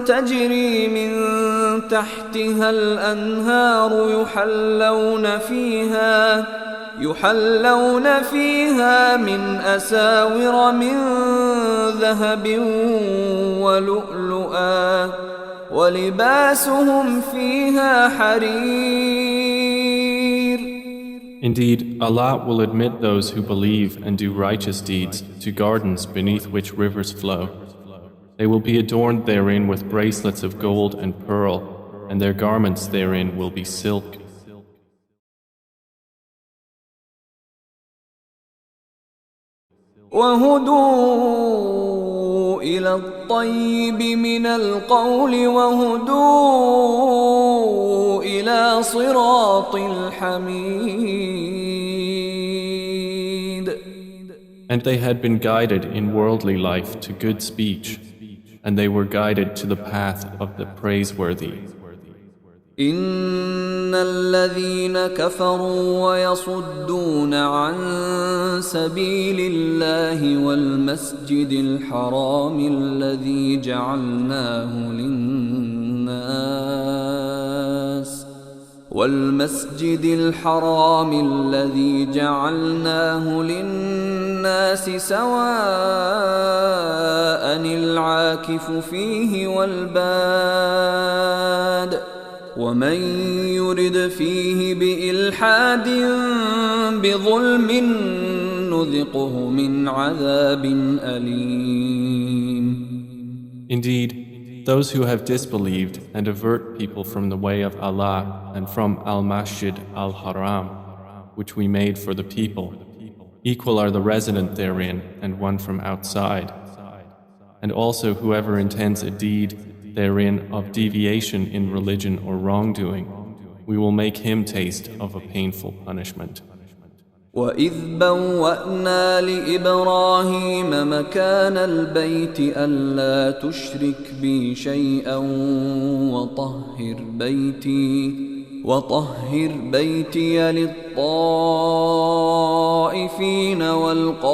تجري من تحتها الأنهار يحلون فيها من أساور من ذهب ولؤلؤا ولباسهم فيها حرير. Indeed, Allah will admit those who believe and do righteous deeds to gardens beneath which rivers flow. They will be adorned therein with bracelets of gold and pearl, and their garments therein will be silk. وهدوا إلى الطيب من القول وهدوا إلى صراط الحميد. And they had been guided in worldly life to good speech, and they were guided to the path of the praiseworthy. إن الذين كفروا ويصدون عن سبيل الله والمسجد الحرام الذي والمسجد الحرام الذي جعلناه للناس سواء العاكف فيه والباد ومن يرد فيه بإلحاد بظلم نذقه من عذاب أليم. Indeed, those who have disbelieved and avert people from the way of Allah and from Al-Masjid Al-Haram, which we made for the people, equal are the resident therein and one from outside. And also whoever intends a deed therein of deviation in religion or wrongdoing, we will make him taste of a painful punishment. وَإِذْ بَوَّأْنَا لِإِبْرَاهِيمَ مَكَانَ الْبَيْتِ أَلَّا تُشْرِكْ بِي شَيْئًا وَطَهِّرْ بَيْتِيَ لِلطَّائِفِينَ وَالْقَائِمِينَ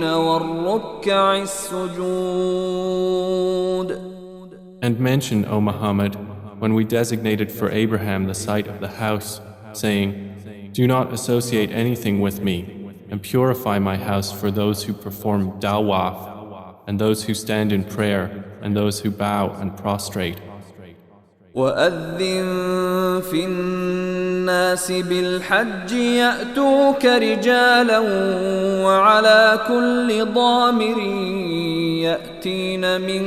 وَالرُّكَّعِ السُّجُودِ. And mention, O Muhammad, when we designated for Abraham the site of the house, saying, do not associate anything with me, and purify my house for those who perform dawaf, and those who stand in prayer, and those who bow and prostrate. وَأَذِّن فِي النَّاسِ بِالْحَجِّ يَأْتُوكَ رِجَالًا وَعَلَى كُلِّ ضَامِرٍ يَأْتِينَ مِنْ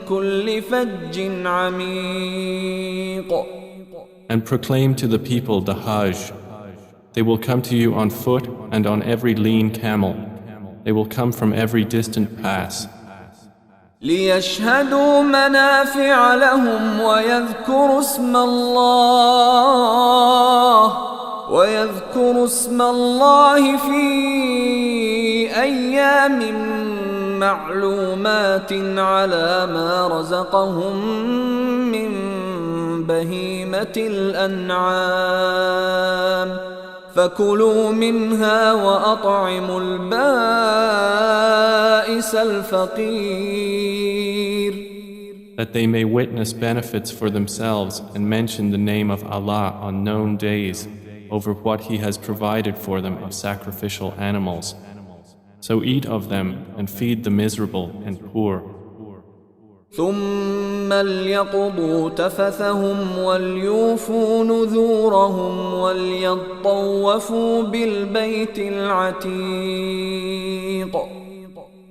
كُلِّ فَجٍّ عَمِيقٍ. And proclaim to the people the Hajj. They will come to you on foot and on every lean camel. They will come from every distant pass. لِيَشْهَدُوا مَنَافِعَ لَهُمْ وَيَذْكُرُوا اسْمَ اللَّهِ فِي أَيَّامٍ مَّعْلُومَاتٍ عَلَى مَا رَزَقَهُم مِّن بهيمة الأنعام فكلوا منها وأطعموا البائس الفقير. That they may witness benefits for themselves and mention the name of Allah on known days over what He has provided for them of sacrificial animals. So eat of them and feed the miserable and poor. ثم ليقضوا تفثهم وليوفوا نذورهم وليطوفوا بالبيت العتيق.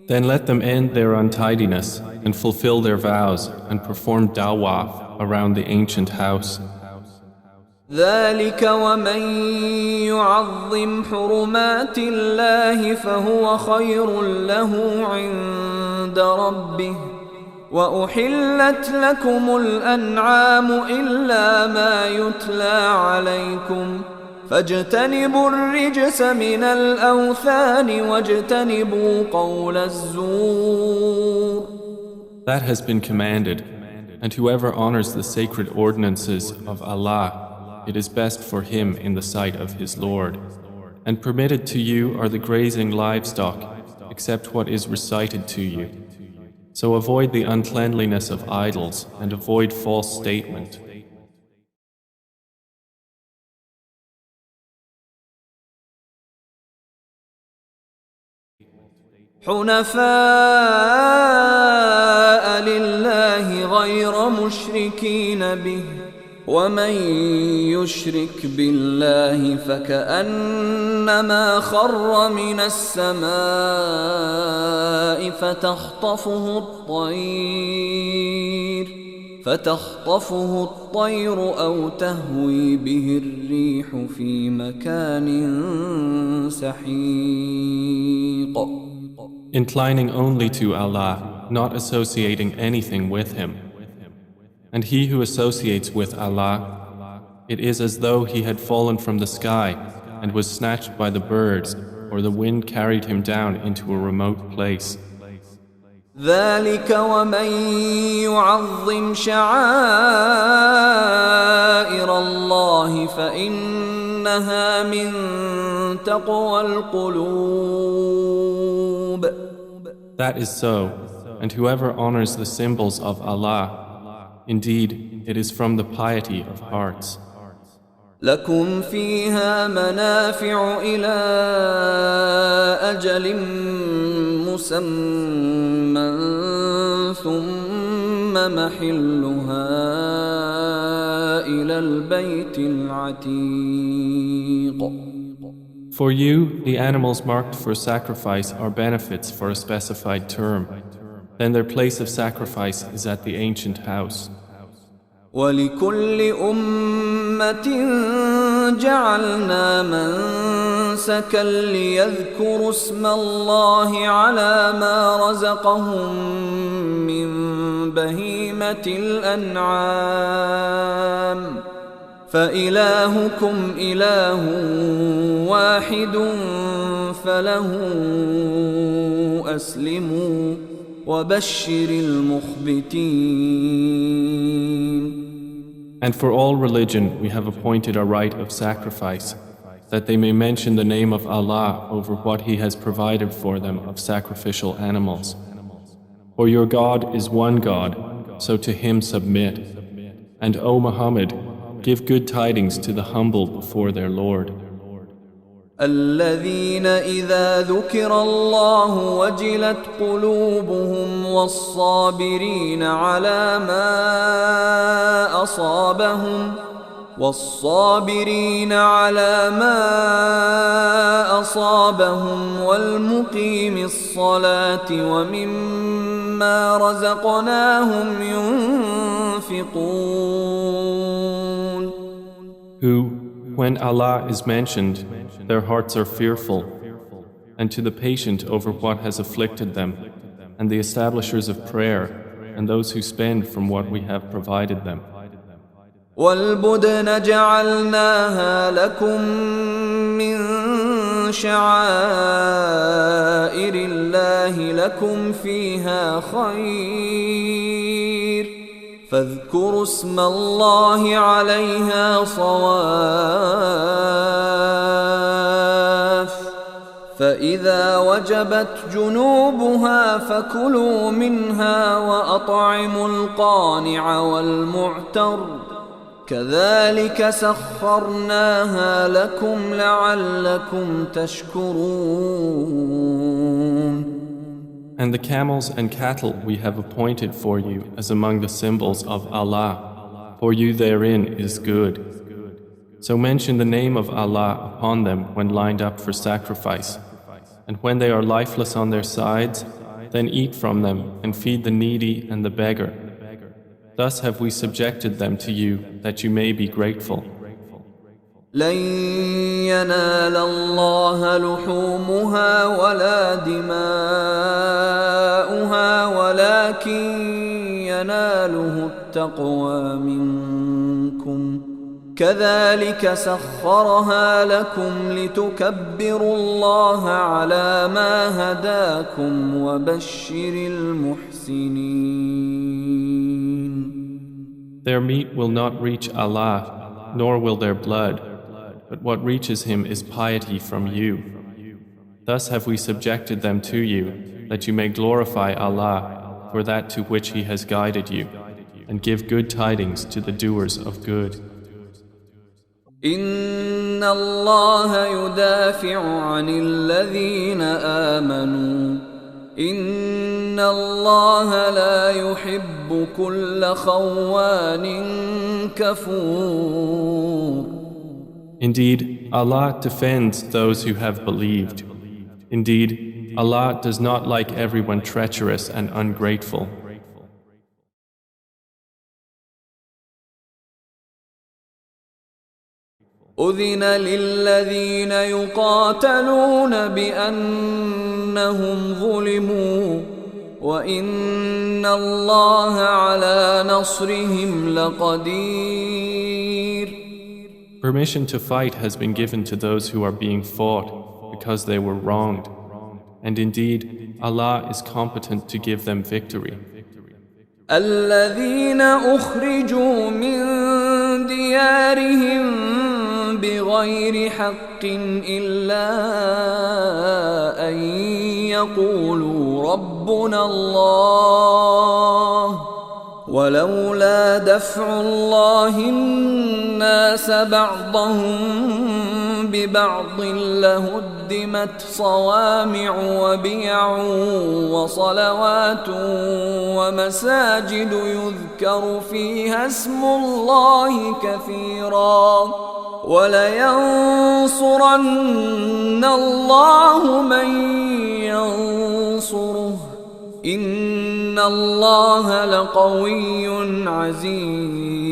Then let them end their untidiness and fulfill their vows and perform dawaf around the ancient house. ذلك ومن يعظم حرمات الله فهو خير له عند ربه وأحلت لكم الأنعام إلا ما يتلى عليكم فاجتنبوا الرجس من الأوثان واجتنبوا قول الزور. That has been commanded, and whoever honors the sacred ordinances of Allah, it is best for him in the sight of his Lord. And permitted to you are the grazing livestock, except what is recited to you. So avoid the uncleanliness of idols and avoid false statement. حنفاء لله غير مشركين به ومن يشرك بالله فكأنما خر من السماء فتخطفه الطير أو تهوي به الريح في مكان سحيق. Inclining only to Allah, not associating anything with Him. And he who associates with Allah, it is as though he had fallen from the sky and was snatched by the birds, or the wind carried him down into a remote place. ذلك ومن يعظم شعائر الله فإنها من تقوى القلوب. That is so, and whoever honors the symbols of Allah, Indeed, it is from the piety of hearts. لكم فيها منافع إلى أجل مسمى ثم محلها إلى البيت العتيق. For you, the animals marked for sacrifice are benefits for a specified term. Then their place of sacrifice is at the ancient house. ولكل أمة جعلنا منسكا ليذكروا اسم الله على ما رزقهم من بهيمة الأنعام فإلهكم إله واحد فله أسلموا وبشر المخبتين. And for all religion we have appointed a rite of sacrifice, that they may mention the name of Allah over what He has provided for them of sacrificial animals. For your God is one God, so to Him submit. And O Muhammad, give good tidings to the humble before their Lord. الذين إذا ذكر الله وجلت قلوبهم والصابرين على ما أصابهم والمقيم الصلاة ومما رزقناهم ينفقون. Who, when Allah is mentioned, their hearts are fearful, and to the patient over what has afflicted them, and the establishers of prayer, and those who spend from what we have provided them. وَالْبُدْنَ جَعَلْنَاهَا لَكُم مِّن شَعَائِرِ اللَّهِ لَكُمْ فِيهَا خَيْرٌ فاذكروا اسم الله عليها صواف فإذا وجبت جنوبها فكلوا منها وأطعموا القانع والمعتر كذلك سخرناها لكم لعلكم تشكرون. And the camels and cattle we have appointed for you as among the symbols of Allah. For you therein is good. So mention the name of Allah upon them when lined up for sacrifice. And when they are lifeless on their sides, then eat from them and feed the needy and the beggar. Thus have we subjected them to you that you may be grateful. لن ينال الله لحومها ولا دماؤها ولكن يناله التقوى منكم كذلك سخرها لكم لتكبروا الله على ما هداكم وبشر المحسنين. Their meat will not reach Allah, nor will their blood, but what reaches Him is piety from you. Thus have we subjected them to you, that you may glorify Allah for that to which He has guided you, and give good tidings to the doers of good. إن الله يدافع عن الذين آمنوا إن الله لا يحب كل خوان كفور. Indeed, Allah defends those who have believed. Indeed, Allah does not like everyone treacherous and ungrateful. أذن للذين يقاتلون بأنهم ظلموا وإن الله على نصرهم لقدير. Permission to fight has been given to those who are being fought because they were wronged. And indeed, Allah is competent to give them victory. الذين أخرجوا من ديارهم بغير حق إلا أن يقولوا ربنا الله ولولا دفع الله الناس بعضهم ببعض لهدمت صوامع وبيع وصلوات ومساجد يذكر فيها اسم الله كثيرا ولينصرن الله من ينصره إن الله لقوي عزيز.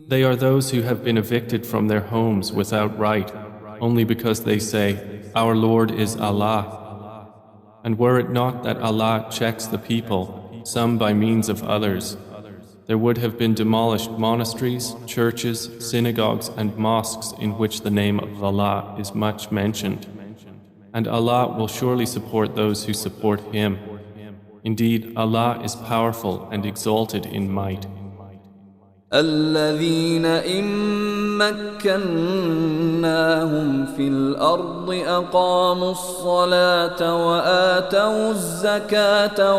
They are those who have been evicted from their homes without right, only because they say, Our Lord is Allah. And were it not that Allah checks the people, some by means of others, there would have been demolished monasteries, churches, synagogues and mosques in which the name of Allah is much mentioned. And Allah will surely support those who support Him. Indeed, Allah is powerful and exalted in might. الذين إن مكناهم في الأرض أقاموا الصلاة وآتوا الزكاة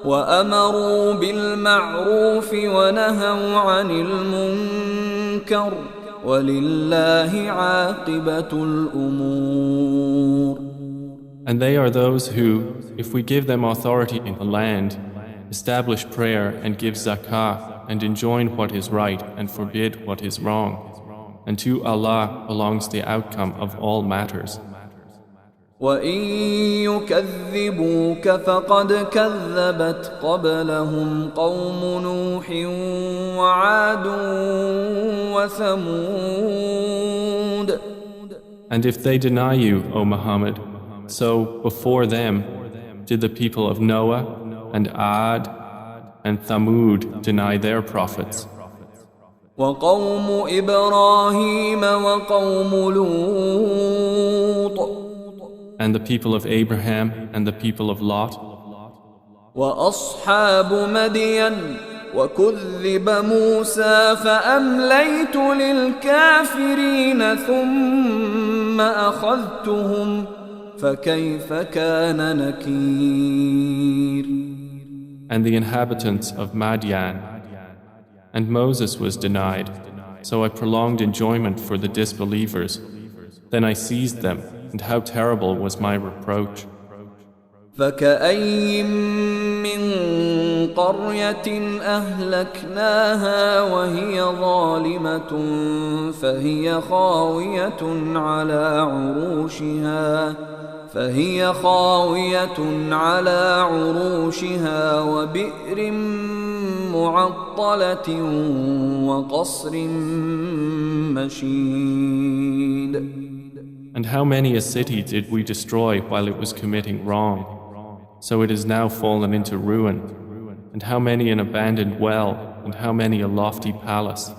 وأمروا بالمعروف ونهوا عن المنكر ولله عاقبة الأمور. And they are those who, if we give them authority in the land, establish prayer and give zakah and enjoin what is right and forbid what is wrong. And to Allah belongs the outcome of all matters. وَإِن يُكَذِّبُوكَ فَقَدْ كَذَّبَتْ قَبْلَهُمْ قَوْمُ نُوحٍ وَعَادٌ وَثَمُودَ. And if they deny you, O Muhammad, so before them did the people of Noah and Ad and Thamud deny their prophets. وَقَوْمُ إِبْرَاهِيمَ وَقَوْمُ لُوطٍ. And the people of Abraham and the people of Lot. وأصحاب مدين وكذب موسى فأمليت للكافرين ثم أخذتهم فكيف كان نكير. And the inhabitants of Madian. And Moses was denied, so I prolonged enjoyment for the disbelievers. Then I seized them, and how terrible was my reproach. فكأي من قرية أهلكناها وهي ظالمة فهي خاوية على عروشها وبئر معطلة وقصر مشيد. And how many a city did we destroy while it was committing wrong? So it is now fallen into ruin. And how many an abandoned well, and how many a lofty palace.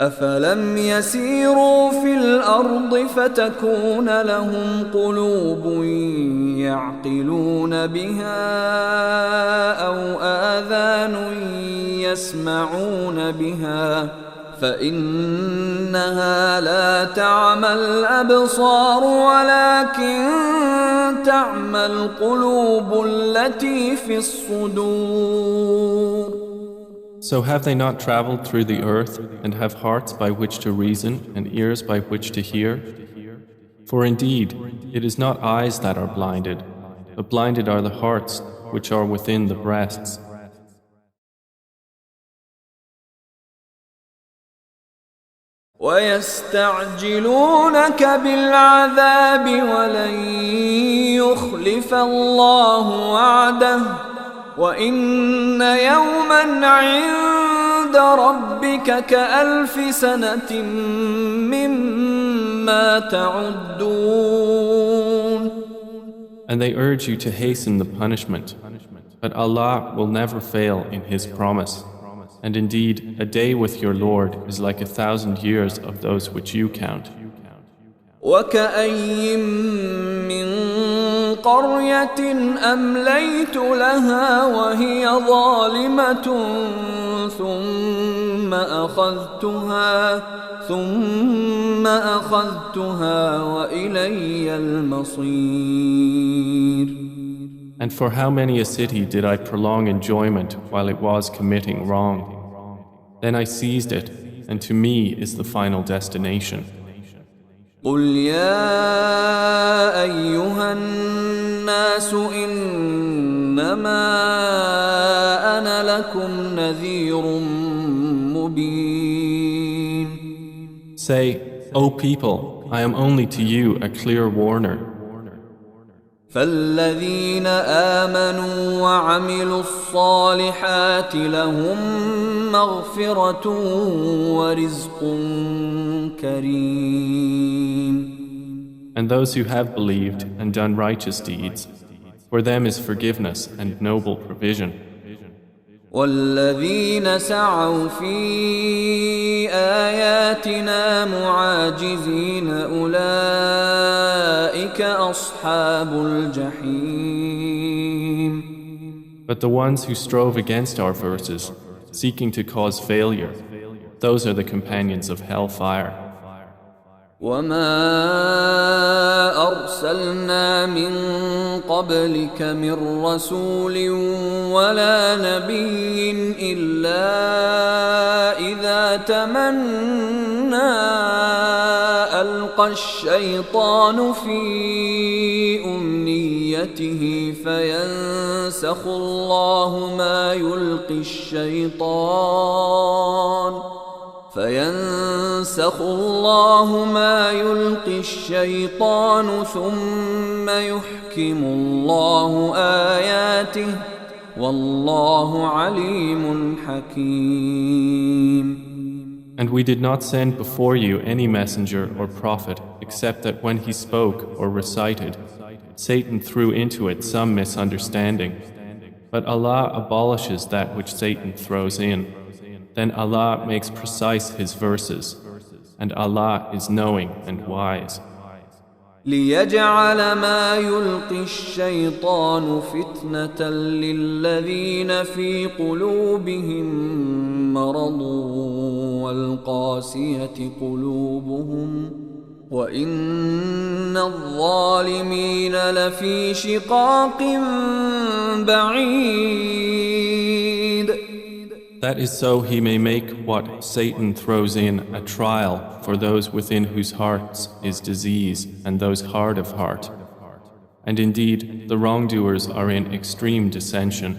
أفلم يسيروا في الأرض فتكون لهم قلوب يعقلون بها أو آذان يسمعون بها فإنها لا تعمى الأبصار ولكن تعمى القلوب التي في الصدور. So have they not traveled through the earth and have hearts by which to reason and ears by which to hear? For indeed, it is not eyes that are blinded, but blinded are the hearts which are within the breasts. وَيَسْتَعْجِلُونَكَ بِالْعَذَابِ وَلَنْ يُخْلِفَ اللَّهُ وَعْدَهُ وَإِنَّ يَوْمًا عِندَ رَبِّكَ كَأَلْفِ سَنَةٍ مِّمَّا تَعُدُّونَ. And they urge you to hasten the punishment, but Allah will never fail in His promise. And indeed, a day with your Lord is like 1,000 years of those which you count. وَكَأَيٍّ مِّن قَرْيَةٍ أَمْلَيْتُ لَهَا وَهِيَ ظَالِمَةٌ ثُمَّ أَخَذْتُهَا وَإِلَيَّ الْمَصِيرُ. And for how many a city did I prolong enjoyment while it was committing wrong? Then I seized it, and to me is the final destination. قل يا أيها الناس إنما أنا لكم نذير مبين. Say, O people, I am only to you a clear warner. فالذين آمنوا وعملوا الصالحات لهم مغفرة ورزق كريم. And those who have believed and done righteous deeds, for them is forgiveness and noble provision. والذين سعوا في آياتنا معاجزين أولئك أصحاب الجحيم. But the ones who strove against our verses, seeking to cause failure, those are the companions of hellfire. وما أرسلنا من قبلك من رسول ولا نبي إلا إذا تمنى ألقى الشيطان في أمنيته فينسخ الله ما يلقي الشيطان ثم يحكم الله آياته والله عليم حكيم. And we did not send before you any messenger or prophet except that when he spoke or recited, Satan threw into it some misunderstanding. But Allah abolishes that which Satan throws in. Then Allah makes precise His verses, and Allah is knowing and wise. ليجعل ما يلقي الشيطان فتنة للذين في قلوبهم مرض والقاسية قلوبهم وإن الظالمين لفي شقاق بعيد. That is so he may make what Satan throws in a trial for those within whose hearts is disease and those hard of heart. And indeed, the wrongdoers are in extreme dissension.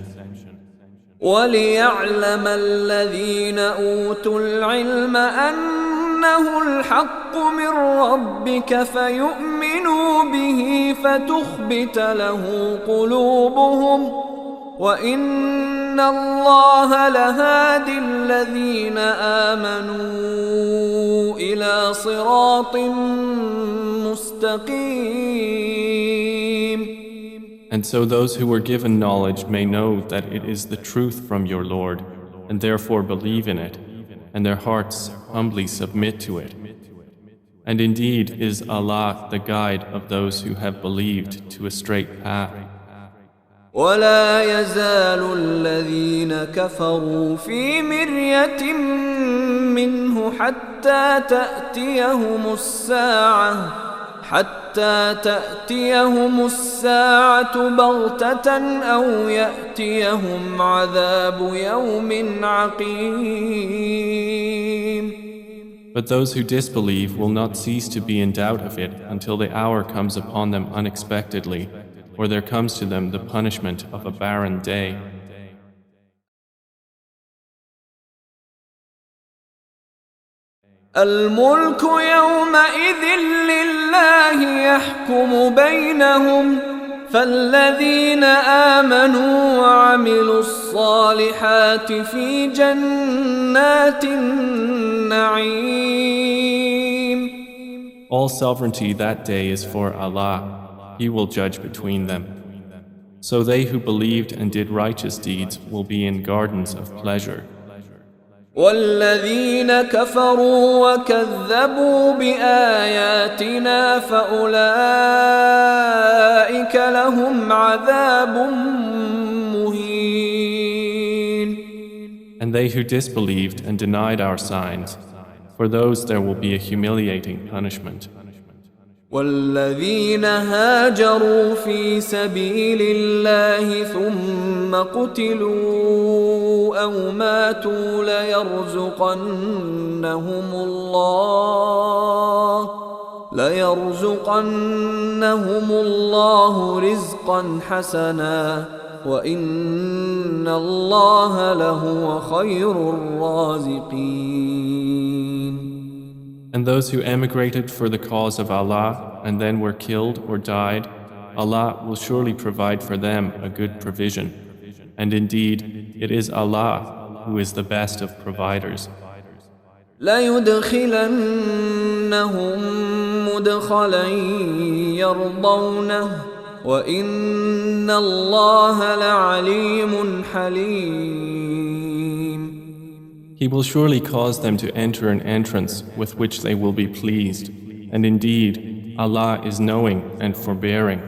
وَلِيَعْلَمَ الَّذِينَ أُوتُوا الْعِلْمَ أَنَّهُ الْحَقُّ مِنْ رَبِّكَ فَيُؤْمِنُوا بِهِ فَتُخْبِتَ لَهُ قُلُوبُهُمْ وَإِنَّ اللَّهَ لَهَادِي الَّذِينَ آمَنُوا إِلَى صِرَاطٍ مُسْتَقِيمٍ. And so those who were given knowledge may know that it is the truth from your Lord, and therefore believe in it, and their hearts humbly submit to it. And indeed is Allah the guide of those who have believed to a straight path. ولا يزال الذين كفروا في مرية منه حتى تأتيهم الساعة بغتة أو يأتيهم عذاب يوم عقيم. But those who disbelieve will not cease to be in doubt of it until the hour comes upon them unexpectedly, or there comes to them the punishment of a barren day. الملك يومئذ لله يحكم بينهم فالذين آمنوا وعملوا الصالحات في جنات النعيم. All sovereignty that day is for Allah. He will judge between them. So they who believed and did righteous deeds will be in gardens of pleasure. والذين كفروا وكذبوا بآياتنا فأولئك لهم عذاب مهين. And they who disbelieved and denied our signs, for those there will be a humiliating punishment. والذين هاجروا في سبيل الله ثم قتلوا أو ماتوا ليرزقنهم الله رزقا حسنا وإن الله لهو خير الرازقين. And those who emigrated for the cause of Allah and then were killed or died, Allah will surely provide for them a good provision. And indeed, it is Allah who is the best of providers. لَيُدْخِلَنَّهُمْ مُدْخَلًا يَرْضَوْنَهُ وَإِنَّ اللَّهَ لَعَلِيمٌ حَلِيمٌ. He will surely cause them to enter an entrance with which they will be pleased. And indeed, Allah is knowing and forbearing.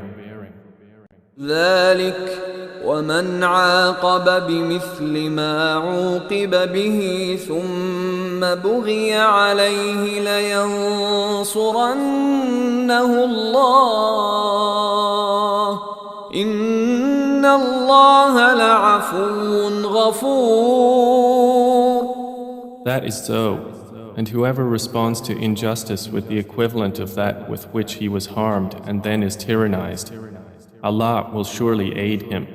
ذلك ومن عاقب بمثل ما عوقب به ثم بغي عليه لينصرنه الله إن الله لعفو غفور. That is so. And whoever responds to injustice with the equivalent of that with which he was harmed and then is tyrannized, Allah will surely aid him.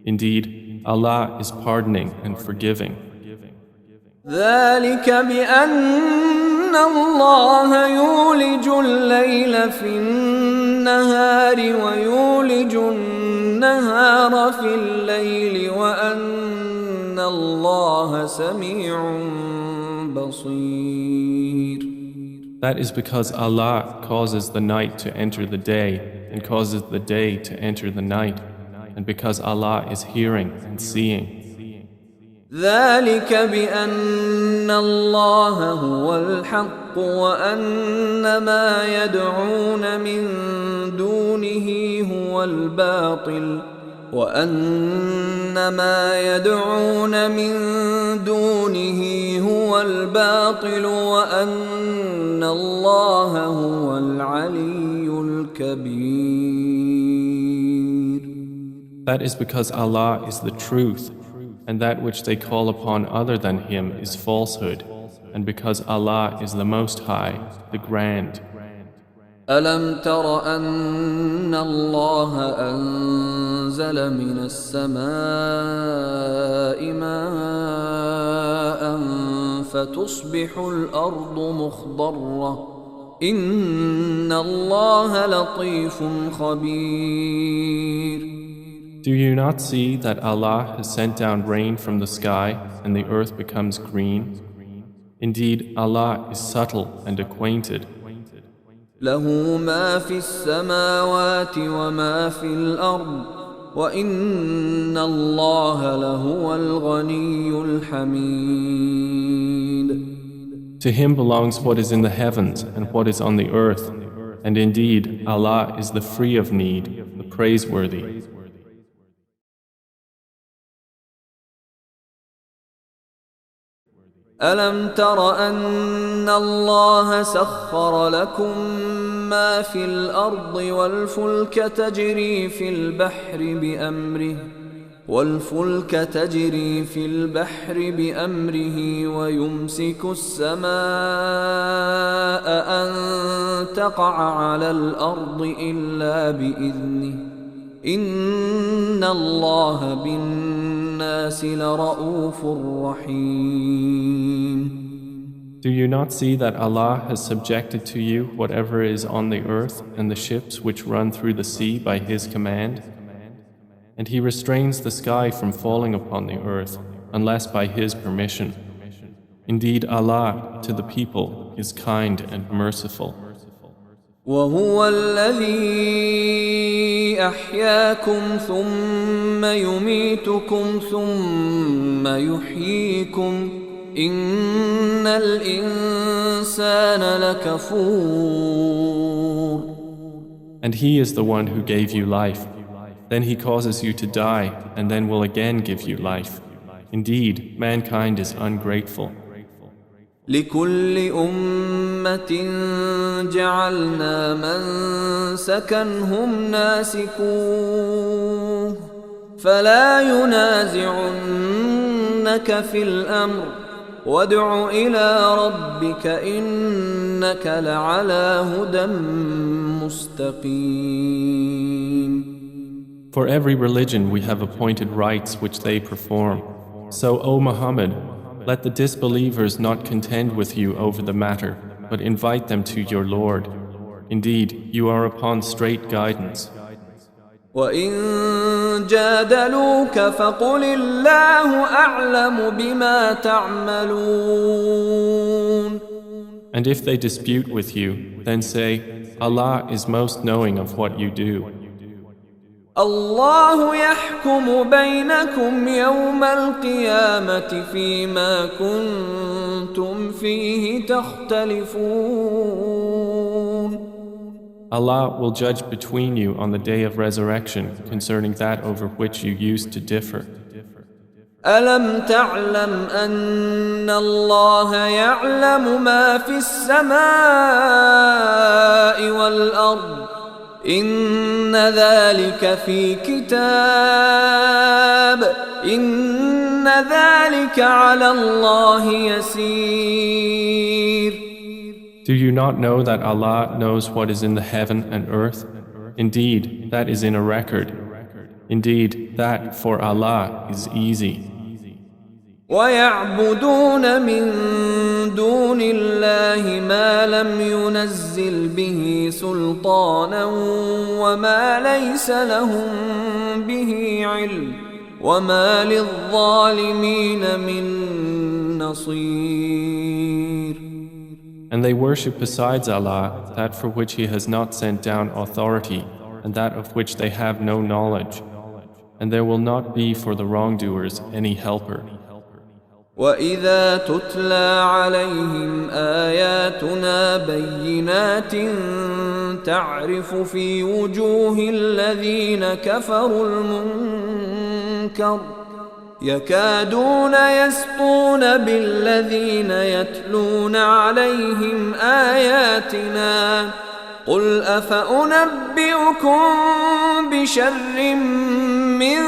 Indeed, Allah is pardoning and forgiving. ذلك بأن الله يولج الليل في النهار ويولج النهار في الليل وأن الله سميع بصير. That is because Allah causes the night to enter the day and causes the day to enter the night, and because Allah is hearing and seeing. ذلك بأن الله هو الحق وأن ما يدعون من دونه هو الباطل وأن ما يدعون من دونه هو الباطل وأن الله هو العلي الكبير. That is because Allah is the truth, and that which they call upon other than Him is falsehood, and because Allah is the Most High, the Grand. ألم تر أن الله أنزل من السماء ماء فتصبح الأرض مخضرة إن الله لطيف خبير. Do you not see that Allah has sent down rain from the sky and the earth becomes green? Indeed, Allah is subtle and acquainted. له ما في السماوات وما في الأرض وإن الله لهو الغني الحميد. To Him belongs what is in the heavens and what is on the earth, and indeed, Allah is the free of need, the praiseworthy. ألم تر أن الله سخر لكم ما في الأرض والفلك تجري في البحر بأمره ويمسك السماء أن تقع على الأرض إلا بإذنه إن الله بالناس لرؤوف رحيم. Do you not see that Allah has subjected to you whatever is on the earth and the ships which run through the sea by His command? And He restrains the sky from falling upon the earth unless by His permission. Indeed, Allah to the people is kind and merciful. وهو الذي أحياكم ثم يميتكم ثم يحييكم إن الإنسان لكفور. And He is the one who gave you life. Then He causes you to die and then will again give you life. Indeed, mankind is ungrateful. لكل أمة جعلنا منسكا هم ناسكوه فلا ينازعنك في الأمر وادع إلى ربك إنك لعلى هدى مستقيم. For every religion we have appointed rites which they perform. So, O Muhammad, let the disbelievers not contend with you over the matter, but invite them to your Lord. Indeed, you are upon straight guidance. وَإِن جَادَلُوكَ فَقُلِ اللَّهُ أَعْلَمُ بِمَا تَعْمَلُونَ. And if they dispute with you, then say, Allah is most knowing of what you do. الله يحكم بينكم يوم القيامة فيما كنتم فيه تختلفون. Allah will judge between you on the day of resurrection concerning that over which you used to differ. ألم تعلم أن الله يعلم ما في السماء والأرض إن ذلك في كتاب إن ذلك على الله يسير. Do you not know that Allah knows what is in the heaven and earth? Indeed, that is in a record. Indeed, that for Allah is easy. وَيَعْبُدُونَ مِن دُونِ اللَّهِ مَا لَمْ يُنَزِّلْ بِهِ سُلْطَانًا وَمَا لَيْسَ لَهُم بِهِ عِلْمٌ وَمَا لِلظَّالِمِينَ مِن نَّصِيرٍ. And they worship besides Allah that for which He has not sent down authority and that of which they have no knowledge. And there will not be for the wrongdoers any helper. وَإِذَا تُتْلَى عَلَيْهِمْ آيَاتُنَا بَيِّنَاتٍ تَعْرِفُ فِي وُجُوهِ الَّذِينَ كَفَرُوا الْمُنكَرَ يَكَادُونَ يَسْطُونَ بِالَّذِينَ يَتْلُونَ عَلَيْهِمْ آيَاتِنَا قُلْ أَفَأُنَبِّئُكُم بِشَرٍّ مِّن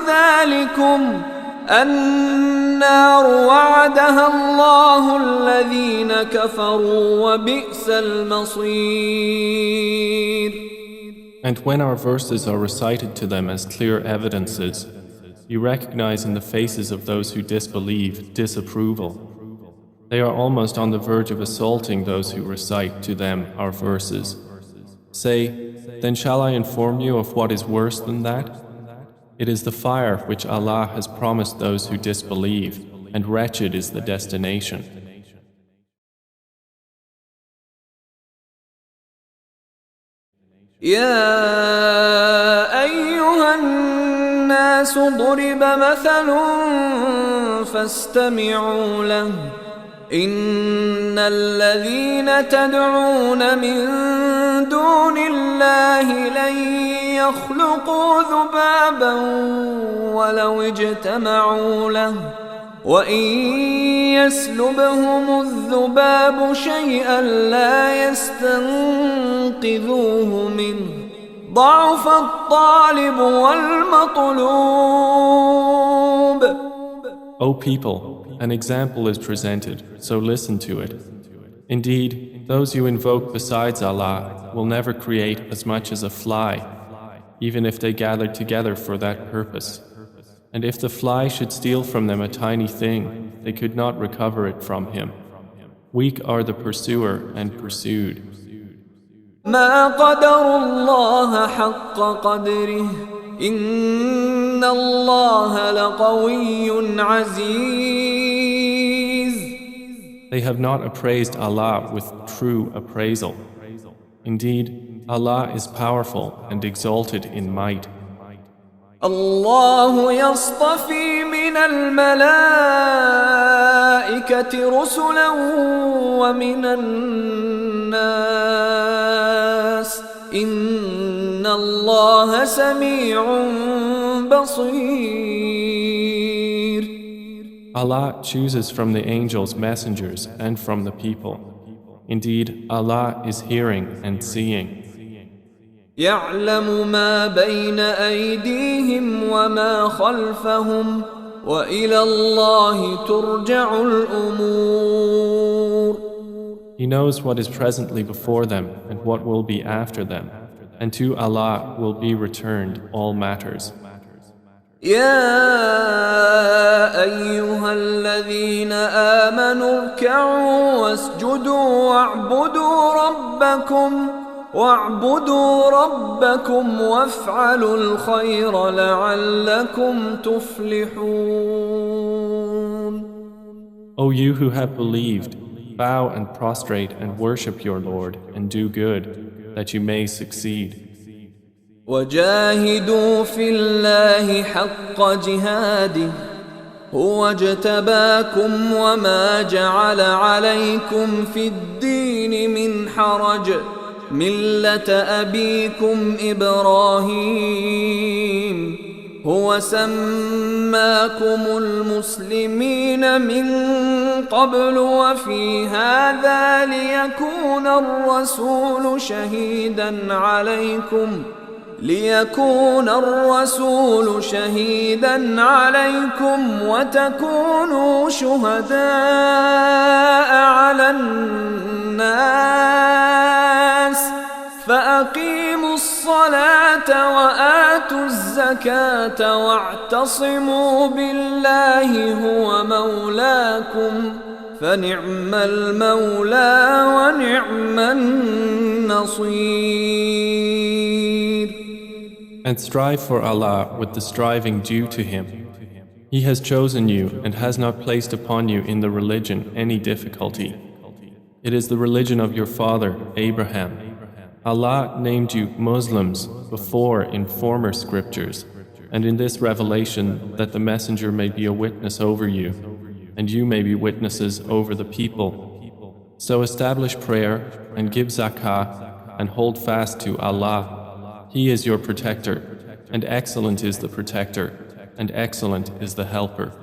ذَلِكُمْ النار وعدها الله الذين كفروا وبئس المصير. And when our verses are recited to them as clear evidences, you recognize in the faces of those who disbelieve disapproval. They are almost on the verge of assaulting those who recite to them our verses. Say, then shall I inform you of what is worse than that? It is the fire which Allah has promised those who disbelieve, and wretched is the destination. يا أيها الناس ضرب مثل فاستمعوا له إن الذين تدعون من دون الله لن يخلقوا ذبابا ولو اجتمعوا له وإن يسلبهم الذباب شيئا لا يستنقذوه منه ضعف الطالب والمطلوب. O people, an example is presented, so listen to it. Indeed, those you invoke besides Allah will never create as much as a fly, even if they gathered together for that purpose. And if the fly should steal from them a tiny thing, they could not recover it from him. Weak are the pursuer and pursued. ما قدر الله حق قدره إن الله لقوي عزيز. They have not appraised Allah with true appraisal. Indeed, Allah is powerful and exalted in might. الله يصطفي من الملائكة رسلا ومن الناس إن الله سميع بصير. Allah chooses from the angels messengers and from the people. Indeed, Allah is hearing and seeing. يعلم ما بين أيديهم وما خلفهم وإلى الله ترجع الأمور. He knows what is presently before them and what will be after them, and to Allah will be returned all matters. يا أيها الذين آمنوا اركعوا واسجدوا واعبدوا ربكم وافعلوا الخير لعلكم تفلحون. O you who have believed, bow and prostrate and worship your Lord and do good, that you may succeed. وجاهدوا في الله حق جهاده هو اجتباكم وما جعل عليكم في الدين من حرج ملة أبيكم إبراهيم هو سماكم المسلمين من قبل وفي هذا ليكون الرسول شهيدا عليكم وتكونوا شهداء على الناس فأقيموا الصلاة وآتوا الزكاة واعتصموا بالله هو مولاكم فنعم المولى ونعم النصير. And strive for Allah with the striving due to Him. He has chosen you and has not placed upon you in the religion any difficulty. It is the religion of your father, Abraham. Allah named you Muslims before in former scriptures, and in this revelation that the messenger may be a witness over you, and you may be witnesses over the people. So establish prayer and give zakah and hold fast to Allah. He is your protector, and excellent is the protector, and excellent is the helper.